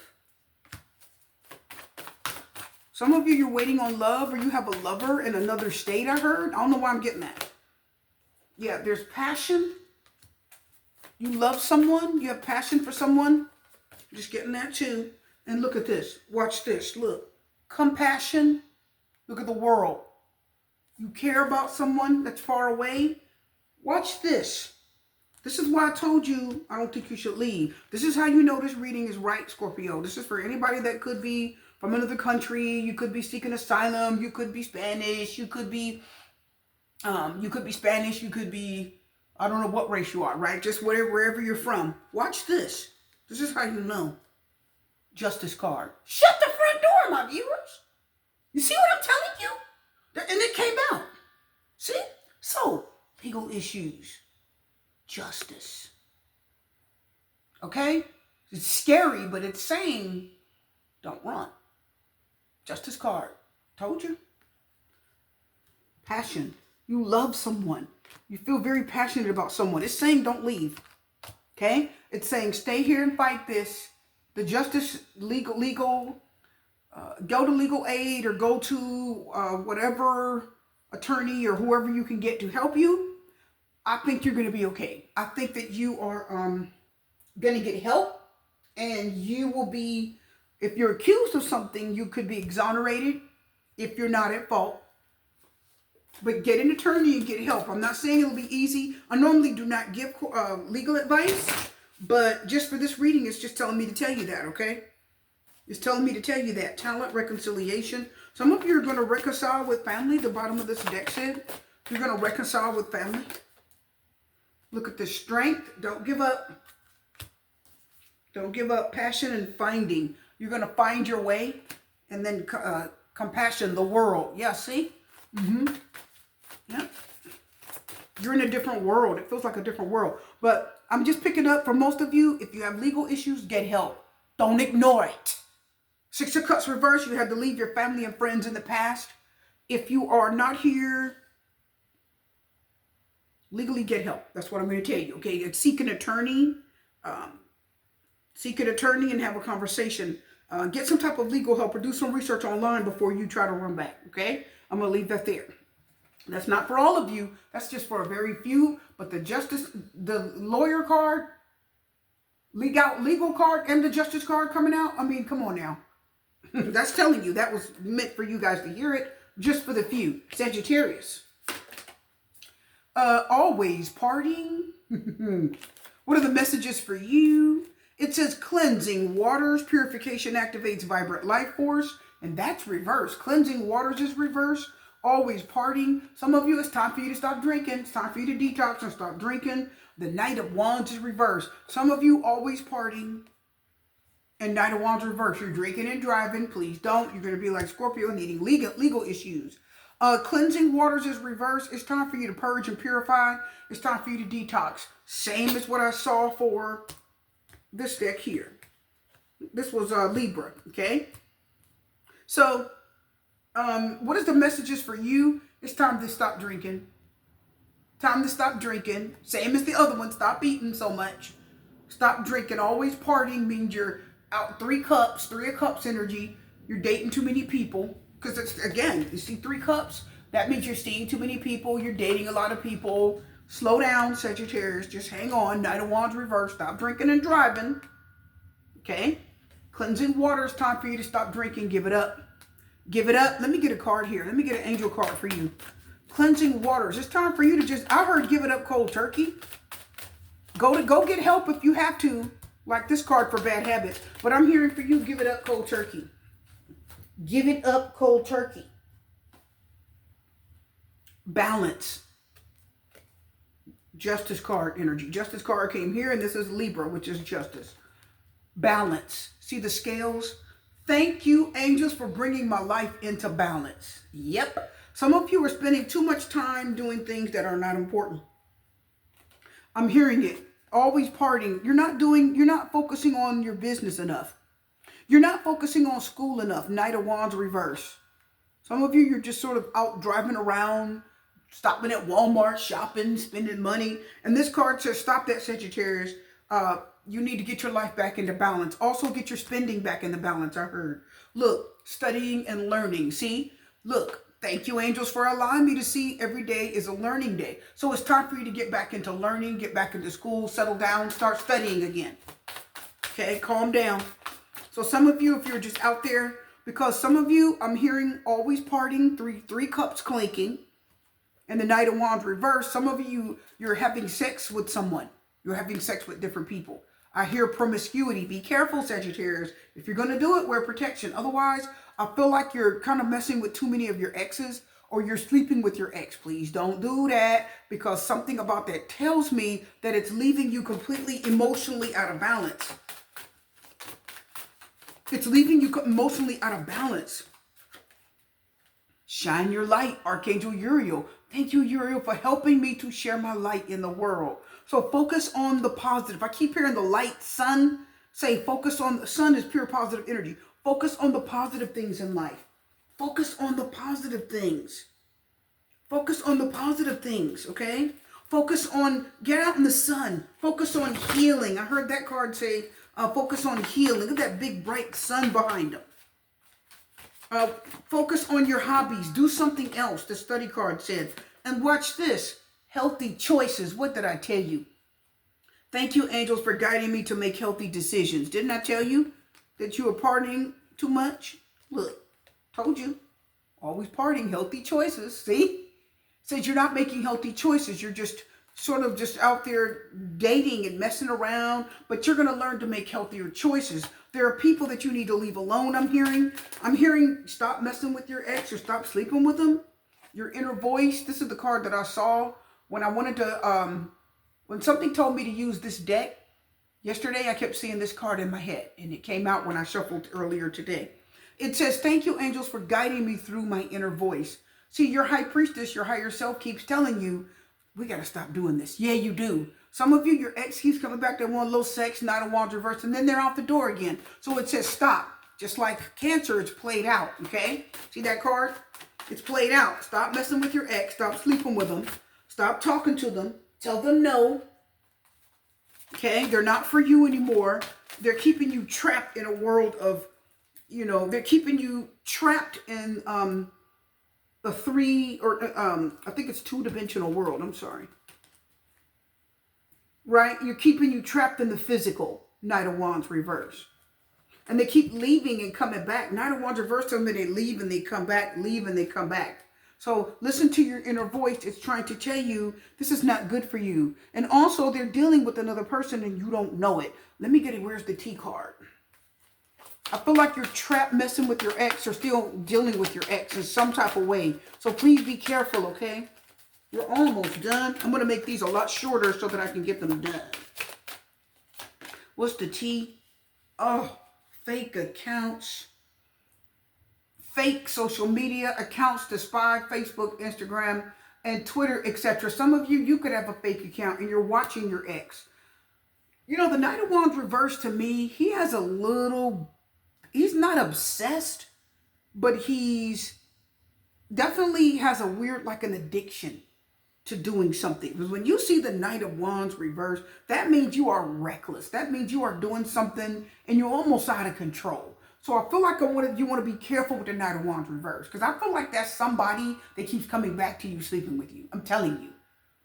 Some of you, you're waiting on love, or you have a lover in another state, I heard. I don't know why I'm getting that. Yeah, there's passion. You love someone. You have passion for someone. Just getting that too. And look at this. Watch this. Look. Compassion. Look at the world. You care about someone that's far away. Watch this. This is why I told you I don't think you should leave. This is how you know this reading is right, Scorpio. This is for anybody that could be from another country. You could be seeking asylum. You could be Spanish. You could be Spanish. You could be, I don't know what race you are, right? Just wherever you're from. Watch this. This is how you know. Justice card. Shut the front door, my viewers. You see what I'm telling you? And it came out. See? So, legal issues. Justice. Okay? It's scary, but it's saying, don't run. Justice card. Told you. Passion. You love someone. You feel very passionate about someone. It's saying don't leave. Okay? It's saying stay here and fight this. The justice, legal, go to legal aid or go to whatever attorney or whoever you can get to help you. I think you're going to be okay. I think that you are going to get help, and you will be, if you're accused of something, you could be exonerated if you're not at fault. But get an attorney and get help. I'm not saying it'll be easy. I normally do not give legal advice, but just for this reading, it's just telling me to tell you that, okay? It's telling me to tell you that. Talent, reconciliation. Some of you are going to reconcile with family. The bottom of this deck said you're going to reconcile with family. Look at the strength. Don't give up. Don't give up. Passion and finding. You're going to find your way. And then compassion, the world. Yeah, see? Yeah. You're in a different world. It feels like a different world. But I'm just picking up for most of you, if you have legal issues, get help. Don't ignore it. Six of Cups reverse. You had to leave your family and friends in the past. If you are not here, legally get help. That's what I'm going to tell you. Okay, seek an attorney. Seek an attorney and have a conversation. Get some type of legal help or do some research online before you try to run back. Okay, I'm going to leave that there. That's not for all of you. That's just for a very few. But the lawyer card, legal card, and the justice card coming out. I mean, come on now. That's telling you that was meant for you guys to hear it. Just for the few. Sagittarius. Always partying. What are the messages for you? It says cleansing waters, purification activates vibrant life force, and that's reverse. Cleansing waters is reverse. Always partying. Some of you, it's time for you to stop drinking. It's time for you to detox and stop drinking. The Knight of Wands is reverse. Some of you always partying. And Knight of Wands reverse. You're drinking and driving. Please don't. You're going to be like Scorpio needing legal issues. Cleansing waters is reverse. It's time for you to purge and purify. It's time for you to detox. Same as what I saw for this deck here. This was Libra, okay? So, what is the messages for you? It's time to stop drinking. Time to stop drinking. Same as the other one. Stop eating so much. Stop drinking. Always partying means you're out 3 of cups energy. You're dating too many people. Because it's, again, you see 3 cups, that means you're seeing too many people. You're dating a lot of people. Slow down, Sagittarius. Just hang on. Knight of Wands reverse. Stop drinking and driving. Okay? Cleansing water. It's time for you to stop drinking. Give it up. Give it up. Let me get a card here. Let me get an angel card for you. Cleansing waters. It's time for you to just, I heard give it up cold turkey. Go get help if you have to. Like this card for bad habits. But I'm hearing for you, give it up cold turkey. Give it up cold turkey. Balance. Justice card energy. Justice card came here, and this is Libra, which is justice. Balance. See the scales? Thank you, angels, for bringing my life into balance. Yep. Some of you are spending too much time doing things that are not important. I'm hearing it. Always partying. You're not focusing on your business enough. You're not focusing on school enough. Knight of Wands reverse. Some of you, you're just sort of out driving around, stopping at Walmart, shopping, spending money. And this card says, stop that, Sagittarius. You need to get your life back into balance. Also get your spending back into balance, I heard. Look, studying and learning. See? Look, thank you, angels, for allowing me to see every day is a learning day. So it's time for you to get back into learning, get back into school, settle down, start studying again. Okay, calm down. So some of you, if you're just out there, because some of you, I'm hearing always partying, three cups clinking, and the Knight of Wands reverse. Some of you, you're having sex with someone. You're having sex with different people. I hear promiscuity. Be careful, Sagittarius. If you're going to do it, wear protection. Otherwise, I feel like you're kind of messing with too many of your exes, or you're sleeping with your ex. Please don't do that, because something about that tells me that it's leaving you completely emotionally out of balance. It's leaving you emotionally out of balance. Shine your light, Archangel Uriel. Thank you, Uriel, for helping me to share my light in the world. So focus on the positive. I keep hearing the light, sun. Say focus on the sun is pure positive energy. Focus on the positive things in life. Focus on the positive things. Focus on the positive things, okay? Focus on, get out in the sun. Focus on healing. I heard that card say, focus on healing. Look at that big bright sun behind them. Focus on your hobbies. Do something else, the study card said. And watch this. Healthy choices. What did I tell you? Thank you, angels, for guiding me to make healthy decisions. Didn't I tell you that you were partying too much? Look, told you. Always partying, healthy choices. See? Says you're not making healthy choices. You're just sort of just out there dating and messing around. But you're going to learn to make healthier choices. There are people that you need to leave alone, I'm hearing. I'm hearing stop messing with your ex or stop sleeping with them. Your inner voice. This is the card that I saw when I wanted to, when something told me to use this deck. Yesterday, I kept seeing this card in my head, and it came out when I shuffled earlier today. It says, thank you, angels, for guiding me through my inner voice. See, your high priestess, your higher self keeps telling you, we got to stop doing this. Yeah, you do. Some of you, your ex keeps coming back. They want a little sex, Knight of Wands reverse, and then they're out the door again. So it says stop. Just like Cancer, it's played out, okay? See that card? It's played out. Stop messing with your ex. Stop sleeping with them. Stop talking to them. Tell them no. Okay? They're not for you anymore. They're keeping you trapped in a world of, you know, they're keeping you trapped in a I think it's 2-dimensional world. I'm sorry. Right? You're keeping you trapped in the physical. Knight of Wands reverse. And they keep leaving and coming back. Knight of Wands reverse them, and they leave and they come back, leave and they come back. So listen to your inner voice. It's trying to tell you this is not good for you. And also they're dealing with another person and you don't know it. Let me get it. Where's the T card? I feel like you're trapped messing with your ex or still dealing with your ex in some type of way. So please be careful, okay? We're almost done. I'm going to make these a lot shorter so that I can get them done. What's the T? Oh, fake accounts. Fake social media accounts to spy, Facebook, Instagram, and Twitter, etc. Some of you, you could have a fake account and you're watching your ex. You know, the Knight of Wands reversed to me, he has a little, he's not obsessed, but he's definitely has a weird, like an addiction to doing something. Because when you see the Knight of Wands reversed, that means you are reckless. That means you are doing something and you're almost out of control. So I feel like you want to be careful with the Knight of Wands reversed. Because I feel like that's somebody that keeps coming back to you, sleeping with you. I'm telling you.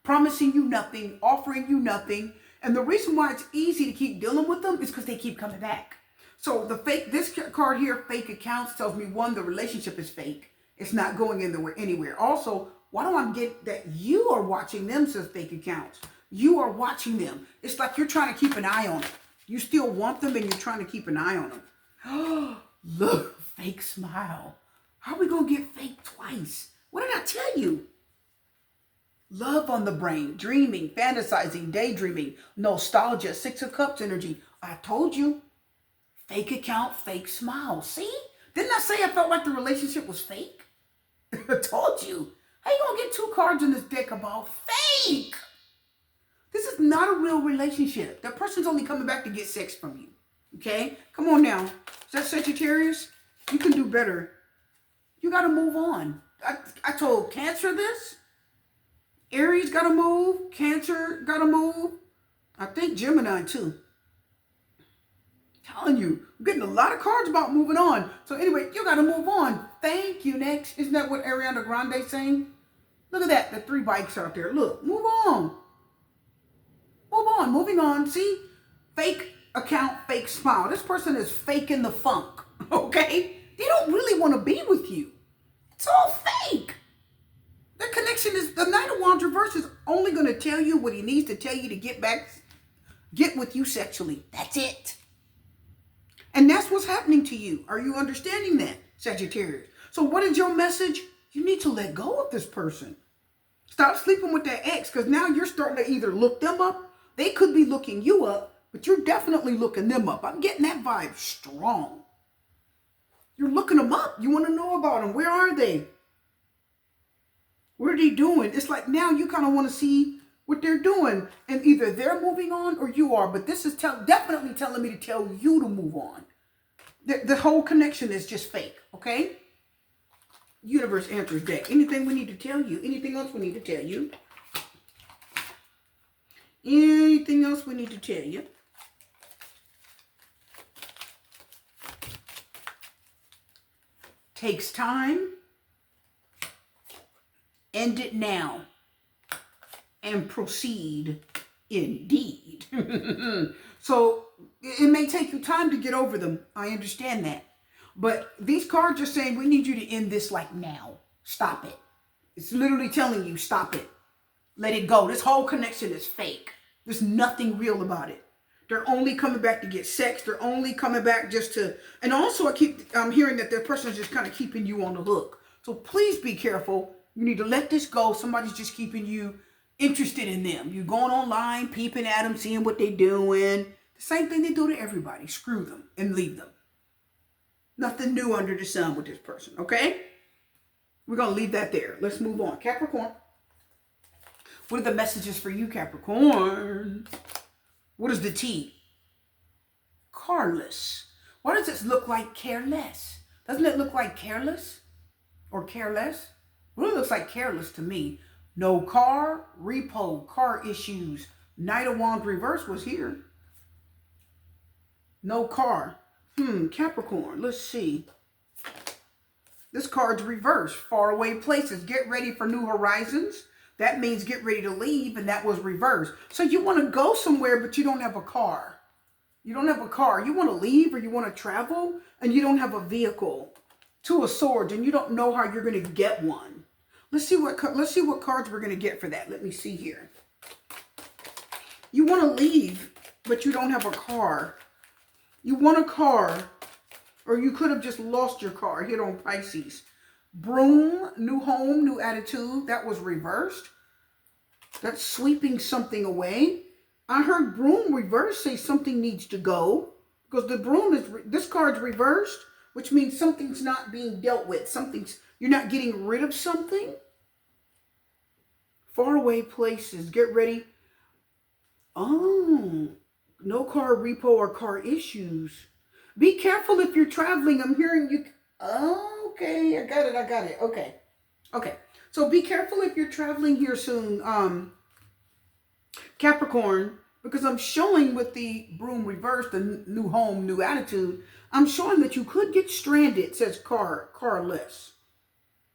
Promising you nothing, offering you nothing. And the reason why it's easy to keep dealing with them is because they keep coming back. So this card here, fake accounts, tells me one, the relationship is fake. It's not going anywhere. Also, why do I get that you are watching them, says fake accounts. You are watching them. It's like you're trying to keep an eye on them. You still want them and you're trying to keep an eye on them. Oh, look, fake smile. How are we going to get fake twice? What did I tell you? Love on the brain, dreaming, fantasizing, daydreaming, nostalgia, Six of Cups energy. I told you. Fake account, fake smile. See? Didn't I say I felt like the relationship was fake? I told you. How you gonna get two cards in this deck about fake? This is not a real relationship. That person's only coming back to get sex from you. Okay? Come on now. Is that Sagittarius? You can do better. You gotta move on. I told Cancer this. Aries gotta move. Cancer gotta move. I think Gemini too. Telling you, I'm getting a lot of cards about moving on. So anyway, you gotta move on. Thank you. Next, isn't that what Ariana Grande saying? Look at that, the 3 bikes out there. Look, move on. Move on, moving on. See, fake account, fake smile. This person is faking the funk. Okay, they don't really want to be with you. It's all fake. Their connection is the Knight of Wands reverse is only going to tell you what he needs to tell you to get with you sexually. That's it. And that's what's happening to you. Are you understanding that, Sagittarius? So what is your message? You need to let go of this person. Stop sleeping with that ex, because now you're starting to either look them up. They could be looking you up, but you're definitely looking them up. I'm getting that vibe strong. You're looking them up. You want to know about them. Where are they? What are they doing? It's like now you kind of want to see what they're doing. And either they're moving on or you are. But this is definitely telling me to tell you to move on. The whole connection is just fake, okay? Universe answers deck. Anything we need to tell you? Anything else we need to tell you? Anything else we need to tell you? Takes time. End it now. And proceed indeed. So it may take you time to get over them. I understand that. But these cards are saying we need you to end this like now. Stop it. It's literally telling you stop it. Let it go. This whole connection is fake. There's nothing real about it. They're only coming back to get sex. They're only coming back just to... And also I'm hearing that their person is just kind of keeping you on the hook. So please be careful. You need to let this go. Somebody's just keeping you interested in them. You're going online, peeping at them, seeing what they're doing. The same thing they do to everybody. Screw them and leave them. Nothing new under the sun with this person, okay? We're going to leave that there. Let's move on. Capricorn. What are the messages for you, Capricorn? What is the T? Carless. Why does this look like careless? Doesn't it look like careless? Or careless? Well, it looks like careless to me. No car, repo, car issues. Knight of Wands reverse was here. No car. Capricorn, let's see. This card's reversed. Faraway places. Get ready for new horizons. That means get ready to leave, and that was reversed. So you want to go somewhere, but you don't have a car. You don't have a car. You want to leave or you want to travel, and you don't have a vehicle. Two of Swords, and you don't know how you're going to get one. Let's see what cards we're going to get for that. Let me see here. You want to leave, but you don't have a car. You want a car, or you could have just lost your car. Hit on Pisces. Broom, new home, new attitude. That was reversed. That's sweeping something away. I heard broom reverse say something needs to go. Because the broom is, this card's reversed, which means something's not being dealt with. You're not getting rid of something. Faraway places. Get ready. Oh. No car repo or car issues. Be careful if you're traveling. I'm hearing you. Okay, I got it. I got it. Okay. Okay. So be careful if you're traveling here soon, Capricorn, because I'm showing with the broom reverse, the new home, new attitude, I'm showing that you could get stranded. It says carless,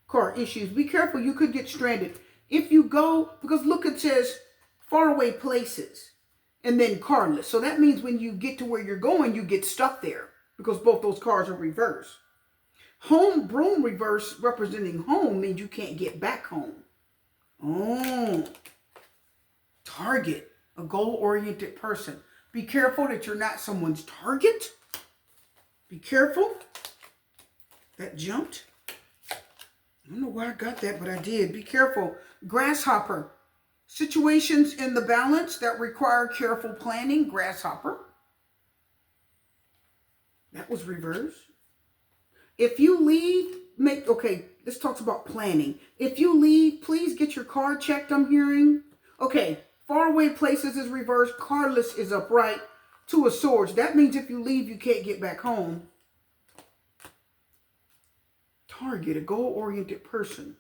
car issues. Be careful. You could get stranded. If you go, because look, it says faraway places and then carless. So that means when you get to where you're going, you get stuck there because both those cars are reversed. Home broom reverse representing home means you can't get back home. Oh, target, a goal-oriented person. Be careful that you're not someone's target. Be careful. That jumped. I don't know why I got that, but I did. Be careful. Grasshopper. Situations in the balance that require careful planning. Grasshopper. That was reversed. If you leave, okay, this talks about planning. If you leave, please get your car checked, I'm hearing. Okay, faraway places is reversed. Carless is upright. Two of Swords. That means if you leave, you can't get back home. Target, a goal-oriented person.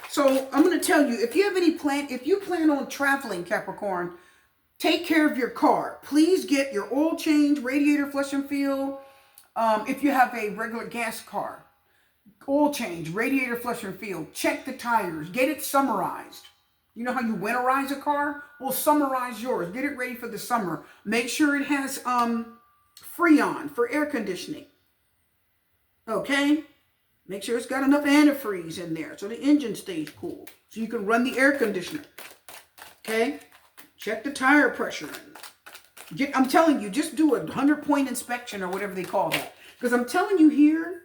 So I'm going to tell you, if you have any plan, if you plan on traveling, Capricorn, take care of your car. Please get your oil change, radiator flush and fill. If you have a regular gas car, oil change, radiator flush and fill. Check the tires. Get it summarized. You know how you winterize a car? Well, summarize yours. Get it ready for the summer. Make sure it has Freon for air conditioning. Okay? Make sure it's got enough antifreeze in there so the engine stays cool. So you can run the air conditioner. Okay? Check the tire pressure. I'm telling you, just do a 100-point inspection or whatever they call that. Because I'm telling you here,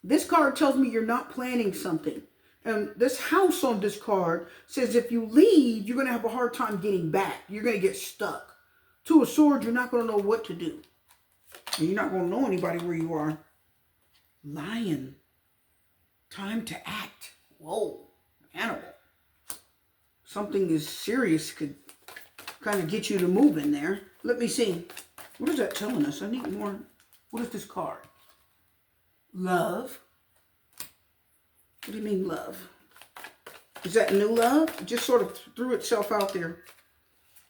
this card tells me you're not planning something. And this house on this card says if you leave, you're going to have a hard time getting back. You're going to get stuck. Two of Swords, you're not going to know what to do. And you're not going to know anybody where you are. Lion. Time to act. Whoa. Animal. Something is serious could kind of get you to move in there. Let me see. What is that telling us? I need more. What is this card? Love. What do you mean love? Is that new love? It just sort of threw itself out there.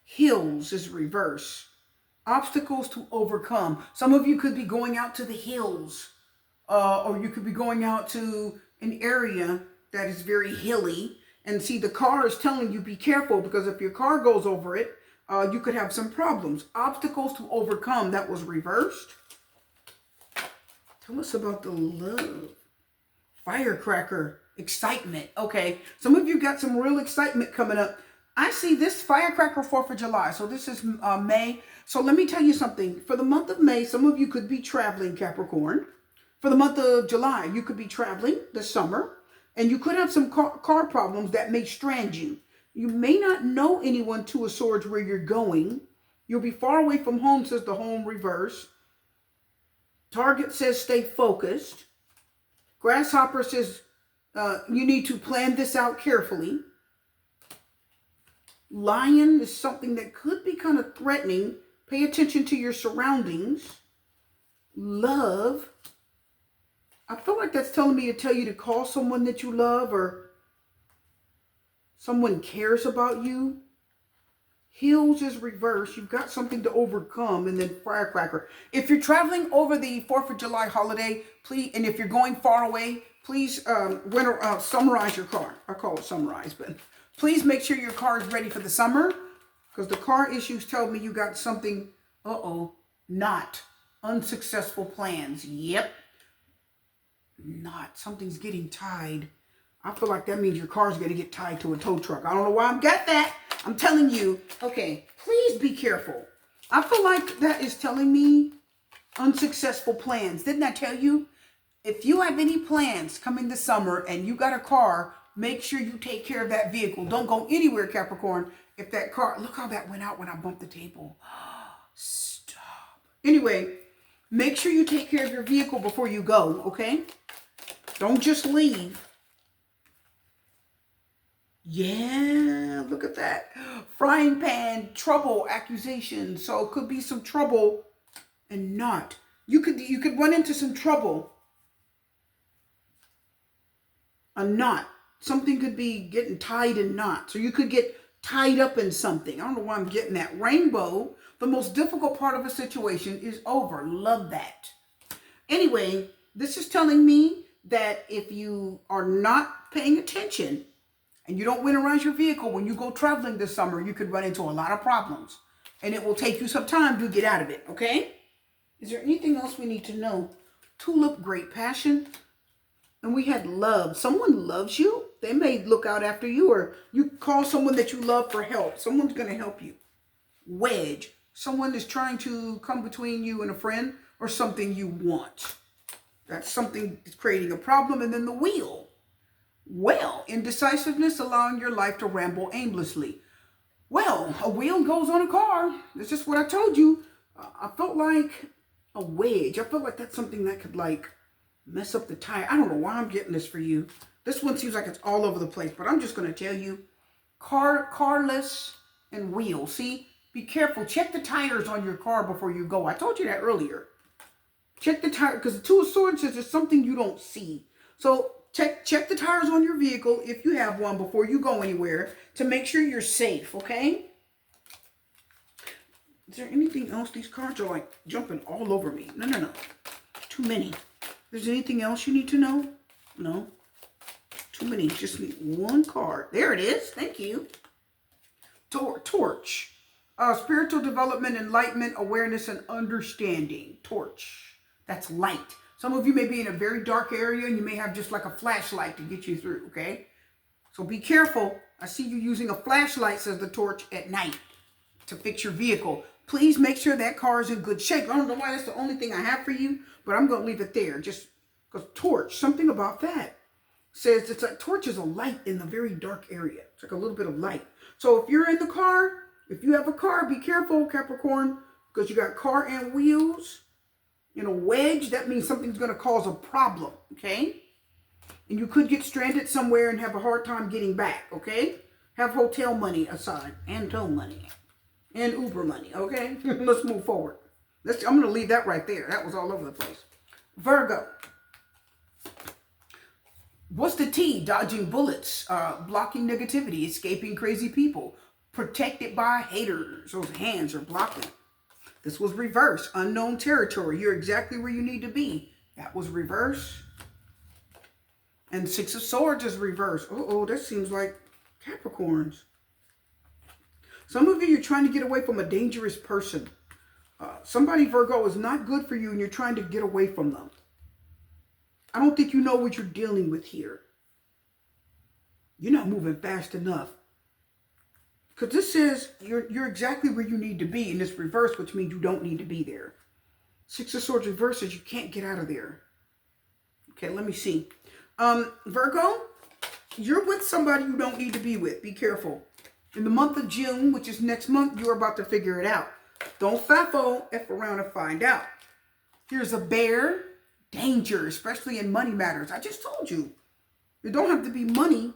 Hills is reverse. Obstacles to overcome. Some of you could be going out to the hills. Or you could be going out to an area that is very hilly. And see, the car is telling you be careful because if your car goes over it, you could have some problems. Obstacles to overcome. That was reversed. Tell us about the love. Firecracker. Excitement. Okay. Some of you got some real excitement coming up. I see this firecracker 4th of July. So this is May. So let me tell you something. For the month of May, some of you could be traveling, Capricorn. For the month of July, you could be traveling this summer. And you could have some car problems that may strand you. You may not know anyone, Two of Swords, where you're going. You'll be far away from home, says the home reverse. Target says stay focused. Grasshopper says you need to plan this out carefully. Lion is something that could be kind of threatening. Pay attention to your surroundings. Love. I feel like that's telling me to tell you to call someone that you love or someone cares about you. Heels is reversed. You've got something to overcome. And then firecracker. If you're traveling over the 4th of July holiday, please, and if you're going far away, please summarize your car. I call it summarize, but please make sure your car is ready for the summer because the car issues tell me you got something, not unsuccessful plans. Yep. Not. Something's getting tied. I feel like that means your car's going to get tied to a tow truck. I don't know why I've got that. I'm telling you. Okay, please be careful. I feel like that is telling me unsuccessful plans. Didn't I tell you? If you have any plans coming this summer and you got a car, make sure you take care of that vehicle. Don't go anywhere, Capricorn. If that car, look how that went out when I bumped the table. Stop. Anyway, make sure you take care of your vehicle before you go, okay? Don't just leave. Yeah, look at that. Frying pan, trouble, accusation. So it could be some trouble and not. You could run into some trouble, a knot. Something could be getting tied in knots. So you could get tied up in something. I don't know why I'm getting that. Rainbow, the most difficult part of a situation is over. Love that. Anyway, this is telling me that if you are not paying attention and you don't winterize your vehicle when you go traveling this summer, you could run into a lot of problems. And it will take you some time to get out of it, okay? Is there anything else we need to know? Tulip, great passion. And we had love. Someone loves you. They may look out after you, or you call someone that you love for help. Someone's going to help you. Wedge. Someone is trying to come between you and a friend or something you want. That's something that's creating a problem. And then the wheel. Well, indecisiveness, allowing your life to ramble aimlessly. Well, a wheel goes on a car. That's just what I told you. I felt like a wedge. I felt like that's something that could like mess up the tire. I don't know why I'm getting this for you. This one seems like it's all over the place, but I'm just going to tell you, carless and wheel. See, be careful. Check the tires on your car before you go. I told you that earlier. Check the tire, because the Two of Swords says it's something you don't see. So check the tires on your vehicle if you have one before you go anywhere to make sure you're safe, okay? Is there anything else? These cards are like jumping all over me. No. Too many. Is there anything else you need to know? No. Too many. Just need one card. There it is. Thank you. Torch. Spiritual development, enlightenment, awareness, and understanding. Torch. That's light. Some of you may be in a very dark area and you may have just like a flashlight to get you through, okay? So be careful. I see you using a flashlight, says the torch, at night to fix your vehicle. Please make sure that car is in good shape. I don't know why that's the only thing I have for you, but I'm going to leave it there. Just because torch, something about that says it's like torch is a light in the very dark area. It's like a little bit of light. So if you're in the car, if you have a car, be careful, Capricorn, because you got car and wheels. In a wedge, that means something's going to cause a problem, okay? And you could get stranded somewhere and have a hard time getting back, okay? Have hotel money aside and tow money and Uber money, okay? Let's move forward. I'm going to leave that right there. That was all over the place. Virgo. What's the T? Dodging bullets, blocking negativity, escaping crazy people, protected by haters. Those hands are blocking. This was reverse. Unknown territory. You're exactly where you need to be. That was reverse. And Six of Swords is reverse. Oh, that seems like Capricorns. Some of you are trying to get away from a dangerous person. Somebody, Virgo, is not good for you and you're trying to get away from them. I don't think you know what you're dealing with here. You're not moving fast enough. Because this says you're exactly where you need to be in this reverse, which means you don't need to be there. Six of Swords reverses, you can't get out of there. Okay, let me see. Virgo, you're with somebody you don't need to be with. Be careful. In the month of June, which is next month, you're about to figure it out. Don't F around and find out. Here's a bear. Danger, especially in money matters. I just told you. It don't have to be money.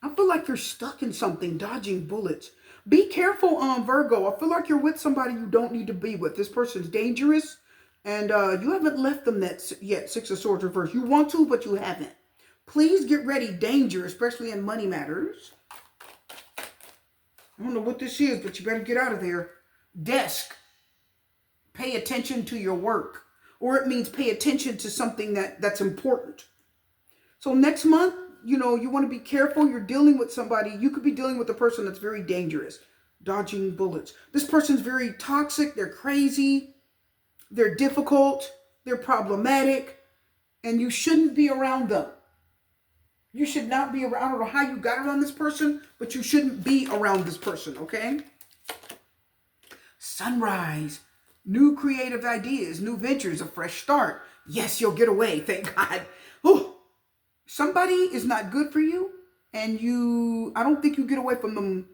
I feel like you're stuck in something, dodging bullets. Be careful, Virgo. I feel like you're with somebody you don't need to be with. This person's dangerous, and you haven't left them yet. Six of Swords reverse. You want to, but you haven't. Please get ready. Danger, especially in money matters. I don't know what this is, but you better get out of there. Desk. Pay attention to your work. Or it means pay attention to something that's important. So next month, you want to be careful. You're dealing with somebody. You could be dealing with a person that's very dangerous. Dodging bullets. This person's very toxic. They're crazy. They're difficult. They're problematic. And you shouldn't be around them. You should not be around. I don't know how you got around this person, but you shouldn't be around this person, okay? Sunrise. New creative ideas, new ventures, a fresh start. Yes, you'll get away, thank God. Ooh. Somebody is not good for you, and I don't think you get away from them.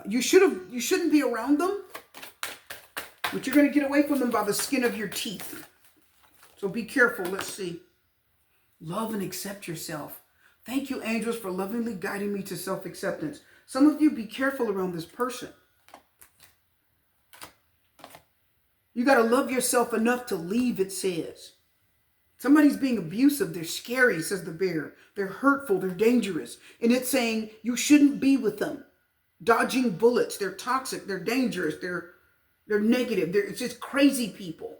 You shouldn't be around them, but you're going to get away from them by the skin of your teeth. So be careful. Let's see. Love and accept yourself. Thank you, angels, for lovingly guiding me to self-acceptance. Some of you, be careful around this person. You got to love yourself enough to leave, it says. Somebody's being abusive. They're scary, says the bear. They're hurtful. They're dangerous. And it's saying you shouldn't be with them. Dodging bullets. They're toxic. They're dangerous. They're negative. It's just crazy people.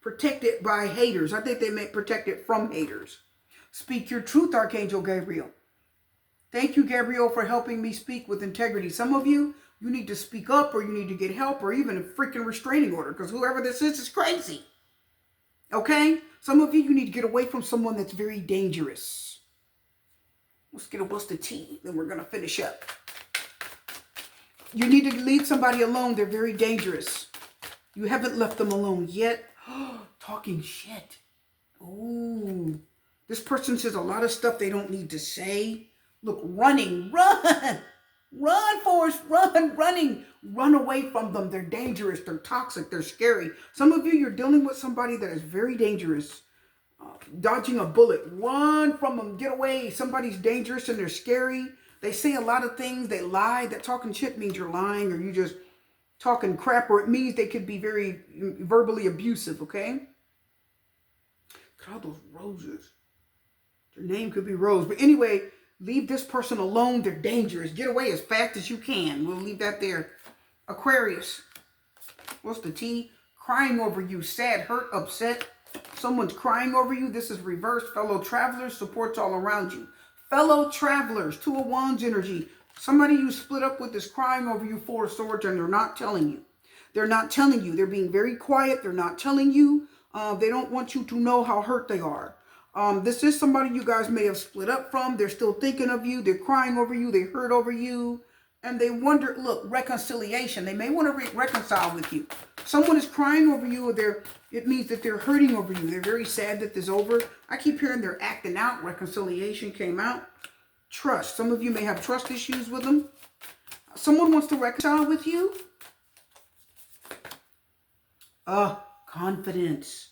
Protected by haters. I think they meant protected from haters. Speak your truth, Archangel Gabriel. Thank you, Gabriel, for helping me speak with integrity. Some of you, you need to speak up, or you need to get help, or even a freaking restraining order, because whoever this is crazy. Okay? Some of you, you need to get away from someone that's very dangerous. Let's get a bust of tea, then we're going to finish up. You need to leave somebody alone. They're very dangerous. You haven't left them alone yet. Talking shit. Ooh. This person says a lot of stuff they don't need to say. Look, running. Run. Run, Forrest. Run. Running. Run away from them. They're dangerous. They're toxic. They're scary. Some of you, you're dealing with somebody that is very dangerous. Dodging a bullet. Run from them. Get away. Somebody's dangerous and they're scary. They say a lot of things. They lie. That talking shit means you're lying, or you just talking crap, or it means they could be very verbally abusive, okay? Look at all those roses. Their name could be Rose. But anyway, leave this person alone. They're dangerous. Get away as fast as you can. We'll leave that there. Aquarius. What's the T? Crying over you. Sad, hurt, upset. Someone's crying over you. This is reversed. Fellow travelers. Supports all around you. Fellow travelers. Two of Wands energy. Somebody you split up with is crying over you, Four of Swords, and they're not telling you. They're not telling you. They're being very quiet. They're not telling you. They don't want you to know how hurt they are. This is somebody you guys may have split up from. They're still thinking of you. They're crying over you. They hurt over you. And they wonder, look, reconciliation. They may want to reconcile with you. Someone is crying over you, or it means that they're hurting over you. They're very sad that this is over. I keep hearing they're acting out. Reconciliation came out. Trust. Some of you may have trust issues with them. Someone wants to reconcile with you. Confidence.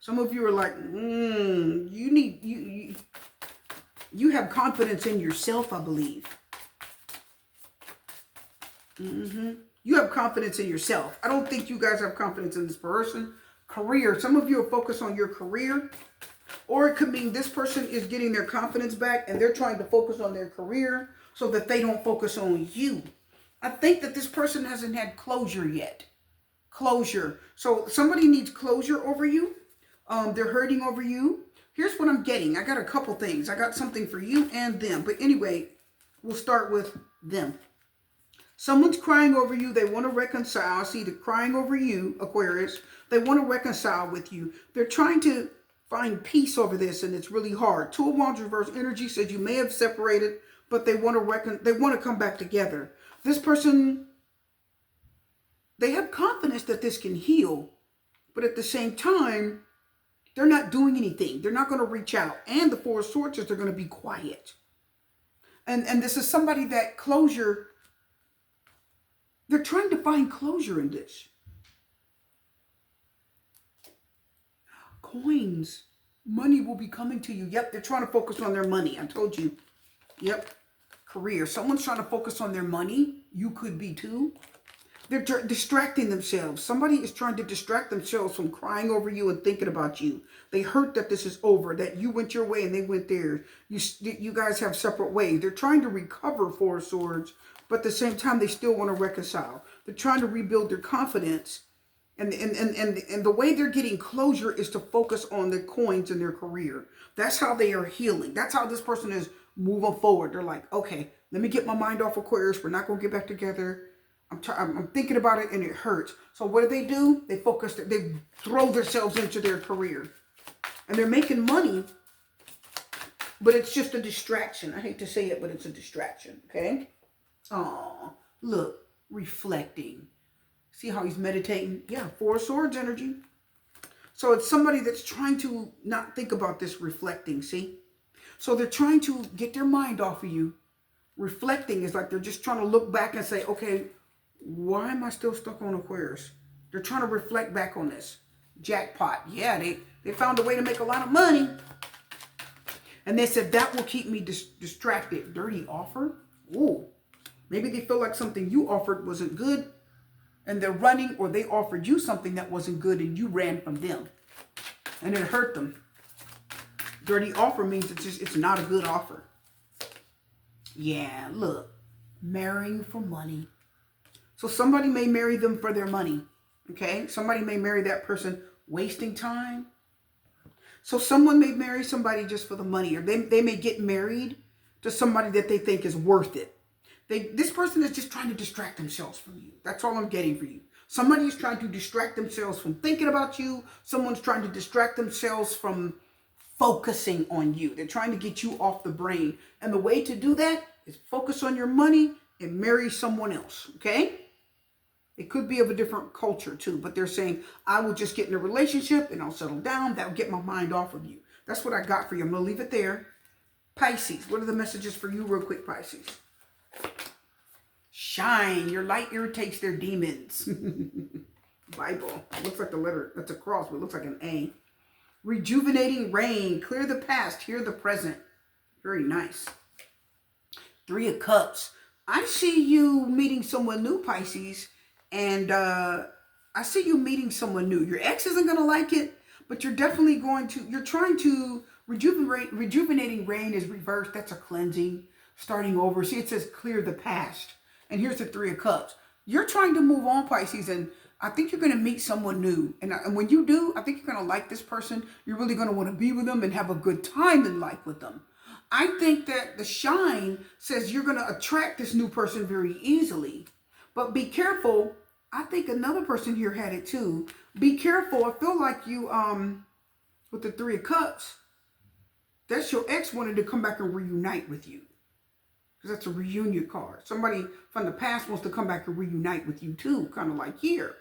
Some of you are like, you have confidence in yourself, I believe. You have confidence in yourself. I don't think you guys have confidence in this person. Career. Some of you are focused on your career. Or it could mean this person is getting their confidence back and they're trying to focus on their career so that they don't focus on you. I think that this person hasn't had closure yet. Closure. So somebody needs closure over you. They're hurting over you. Here's what I'm getting. I got a couple things. I got something for you and them. But anyway, we'll start with them. Someone's crying over you. They want to reconcile. I see the crying over you, Aquarius. They want to reconcile with you. They're trying to find peace over this, and it's really hard. Two of Wands reverse energy says you may have separated, but they want to come back together. This person, they have confidence that this can heal, but at the same time, they're not doing anything. They're not going to reach out. And the Four of Swords is they're going to be quiet. And this is somebody that closure, they're trying to find closure in this. Coins. Money will be coming to you. Yep, they're trying to focus on their money. I told you. Yep. Career. Someone's trying to focus on their money. You could be too. They're distracting themselves. Somebody is trying to distract themselves from crying over you and thinking about you. They hurt that this is over, that you went your way and they went theirs. You guys have separate ways. They're trying to recover Four of Swords, but at the same time, they still want to reconcile. They're trying to rebuild their confidence. And the way they're getting closure is to focus on the coins in their career. That's how they are healing. That's how this person is moving forward. They're like, okay, let me get my mind off Aquarius. We're not going to get back together. I'm thinking about it and it hurts. So what do? They focus, they throw themselves into their career. And they're making money, but it's just a distraction. I hate to say it, but it's a distraction, okay? Oh, look, reflecting. See how he's meditating? Yeah, Four of Swords energy. So it's somebody that's trying to not think about this reflecting, see? So they're trying to get their mind off of you. Reflecting is like they're just trying to look back and say, okay, why am I still stuck on Aquarius? They're trying to reflect back on this. Jackpot. Yeah, they found a way to make a lot of money. And they said, that will keep me distracted. Dirty offer? Ooh. Maybe they feel like something you offered wasn't good and they're running, or they offered you something that wasn't good and you ran from them and it hurt them. Dirty offer means it's not a good offer. Yeah, look, marrying for money. So somebody may marry them for their money, okay? Somebody may marry that person wasting time. So someone may marry somebody just for the money, or they may get married to somebody that they think is worth it. This person is just trying to distract themselves from you. That's all I'm getting for you. Somebody is trying to distract themselves from thinking about you. Someone's trying to distract themselves from focusing on you. They're trying to get you off the brain. And the way to do that is focus on your money and marry someone else, okay? It could be of a different culture too, but they're saying, I will just get in a relationship and I'll settle down. That'll get my mind off of you. That's what I got for you. I'm going to leave it there. Pisces, what are the messages for you real quick, Pisces? Shine. Your light irritates their demons. Bible. Looks like the letter. That's a cross, but it looks like an A. Rejuvenating rain. Clear the past. Hear the present. Very nice. 3 of Cups. I see you meeting someone new, Pisces. And I see you meeting someone new. Your ex isn't going to like it, but you're definitely going to, you're trying to rejuvenating rain is reversed. That's a cleansing, starting over. See, it says clear the past. And here's the 3 of Cups. You're trying to move on, Pisces, and I think you're going to meet someone new. And when you do, I think you're going to like this person. You're really going to want to be with them and have a good time in life with them. I think that the shine says you're going to attract this new person very easily. But be careful. I think another person here had it too. Be careful. I feel like you, with the 3 of Cups, that's your ex wanted to come back and reunite with you. Because that's a reunion card. Somebody from the past wants to come back and reunite with you too, kind of like here.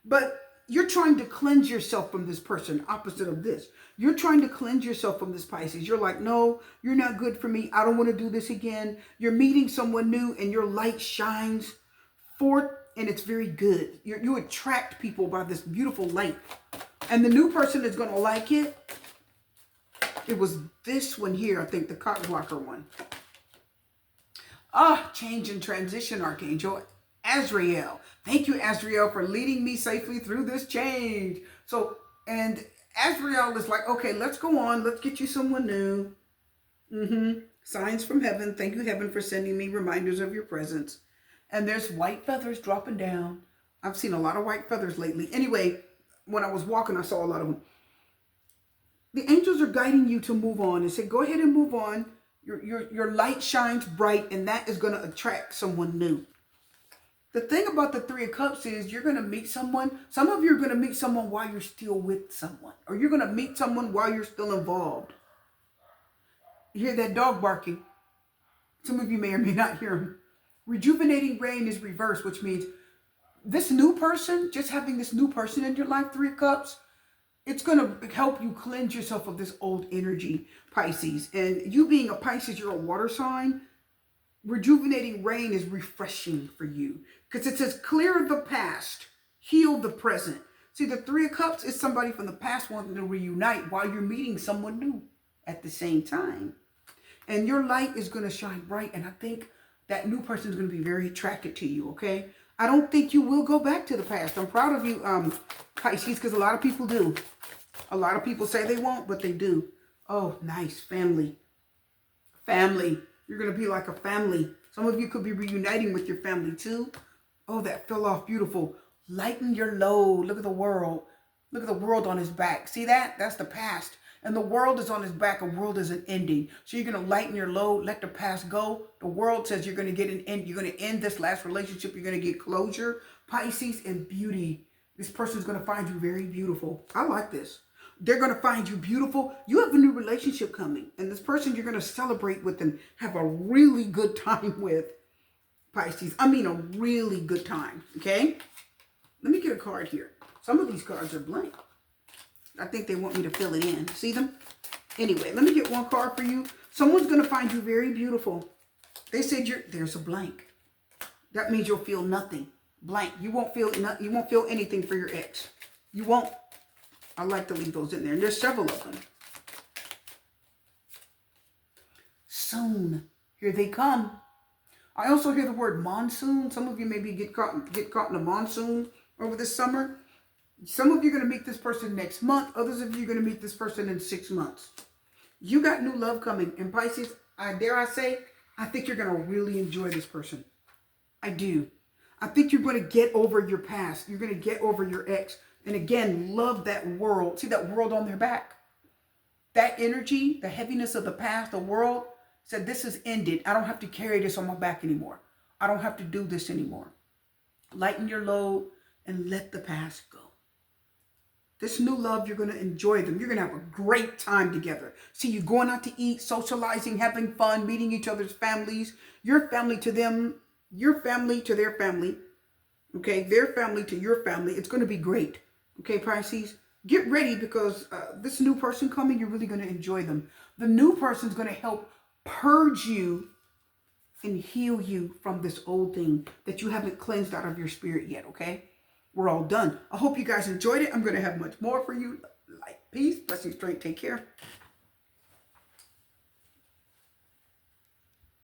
But you're trying to cleanse yourself from this person, opposite of this. You're trying to cleanse yourself from this, Pisces. You're like, no, you're not good for me. I don't want to do this again. You're meeting someone new and your light shines forth and it's very good. You attract people by this beautiful light. And the new person is going to like it. It was this one here, I think, the cock blocker one. Change and transition, Archangel. Azrael. Thank you, Azrael, for leading me safely through this change. So, and Azrael is like, okay, let's go on. Let's get you someone new. Signs from heaven. Thank you, heaven, for sending me reminders of your presence. And there's white feathers dropping down. I've seen a lot of white feathers lately. Anyway, when I was walking, I saw a lot of them. The angels are guiding you to move on and say, go ahead and move on. Your light shines bright, and that is going to attract someone new. The thing about the 3 of Cups is you're going to meet someone. Some of you are going to meet someone while you're still with someone. Or you're going to meet someone while you're still involved. You hear that dog barking? Some of you may or may not hear him. Rejuvenating rain is reversed, which means this new person, just having this new person in your life, 3 of Cups, it's going to help you cleanse yourself of this old energy, Pisces. And you being a Pisces, you're a water sign. Rejuvenating rain is refreshing for you. Because it says, clear the past, heal the present. See, the 3 of Cups is somebody from the past wanting to reunite while you're meeting someone new at the same time. And your light is going to shine bright. And I think that new person is going to be very attracted to you, okay? I don't think you will go back to the past. I'm proud of you, Pisces, because a lot of people do. A lot of people say they won't, but they do. Oh, nice. Family. Family. You're going to be like a family. Some of you could be reuniting with your family too. Oh, that fell off beautiful. Lighten your load. Look at the world. Look at the world on his back. See that? That's the past. And the world is on his back. A world is an ending. So you're going to lighten your load. Let the past go. The world says you're going to get an end. You're going to end this last relationship. You're going to get closure. Pisces and beauty. This person is going to find you very beautiful. I like this. They're going to find you beautiful. You have a new relationship coming. And this person you're going to celebrate with and have a really good time with, Pisces. I mean, a really good time. Okay? Let me get a card here. Some of these cards are blank. I think they want me to fill it in. See them? Anyway, let me get one card for you. Someone's going to find you very beautiful. They said there's a blank. That means you'll feel nothing. Blank. You won't feel anything for your ex. You won't. I like to leave those in there. And there's several of them. soon. Here they come. I also hear the word monsoon. Some of you maybe get caught in a monsoon over the summer. Some of you are going to meet this person next month. Others of you are going to meet this person in 6 months. You got new love coming. And Pisces, dare I say, I think you're going to really enjoy this person. I do. I think you're going to get over your past. You're going to get over your ex. And again, love that world. See that world on their back? That energy, the heaviness of the past, the world said, this is ended. I don't have to carry this on my back anymore. I don't have to do this anymore. Lighten your load and let the past go. This new love, you're going to enjoy them. You're going to have a great time together. See, you going out to eat, socializing, having fun, meeting each other's families. Your family to them, your family to their family. Okay, their family to your family. It's going to be great. Okay, Pisces, get ready because this new person coming, you're really going to enjoy them. The new person is going to help purge you and heal you from this old thing that you haven't cleansed out of your spirit yet, okay? We're all done. I hope you guys enjoyed it. I'm going to have much more for you. Like, peace, blessings, strength, take care.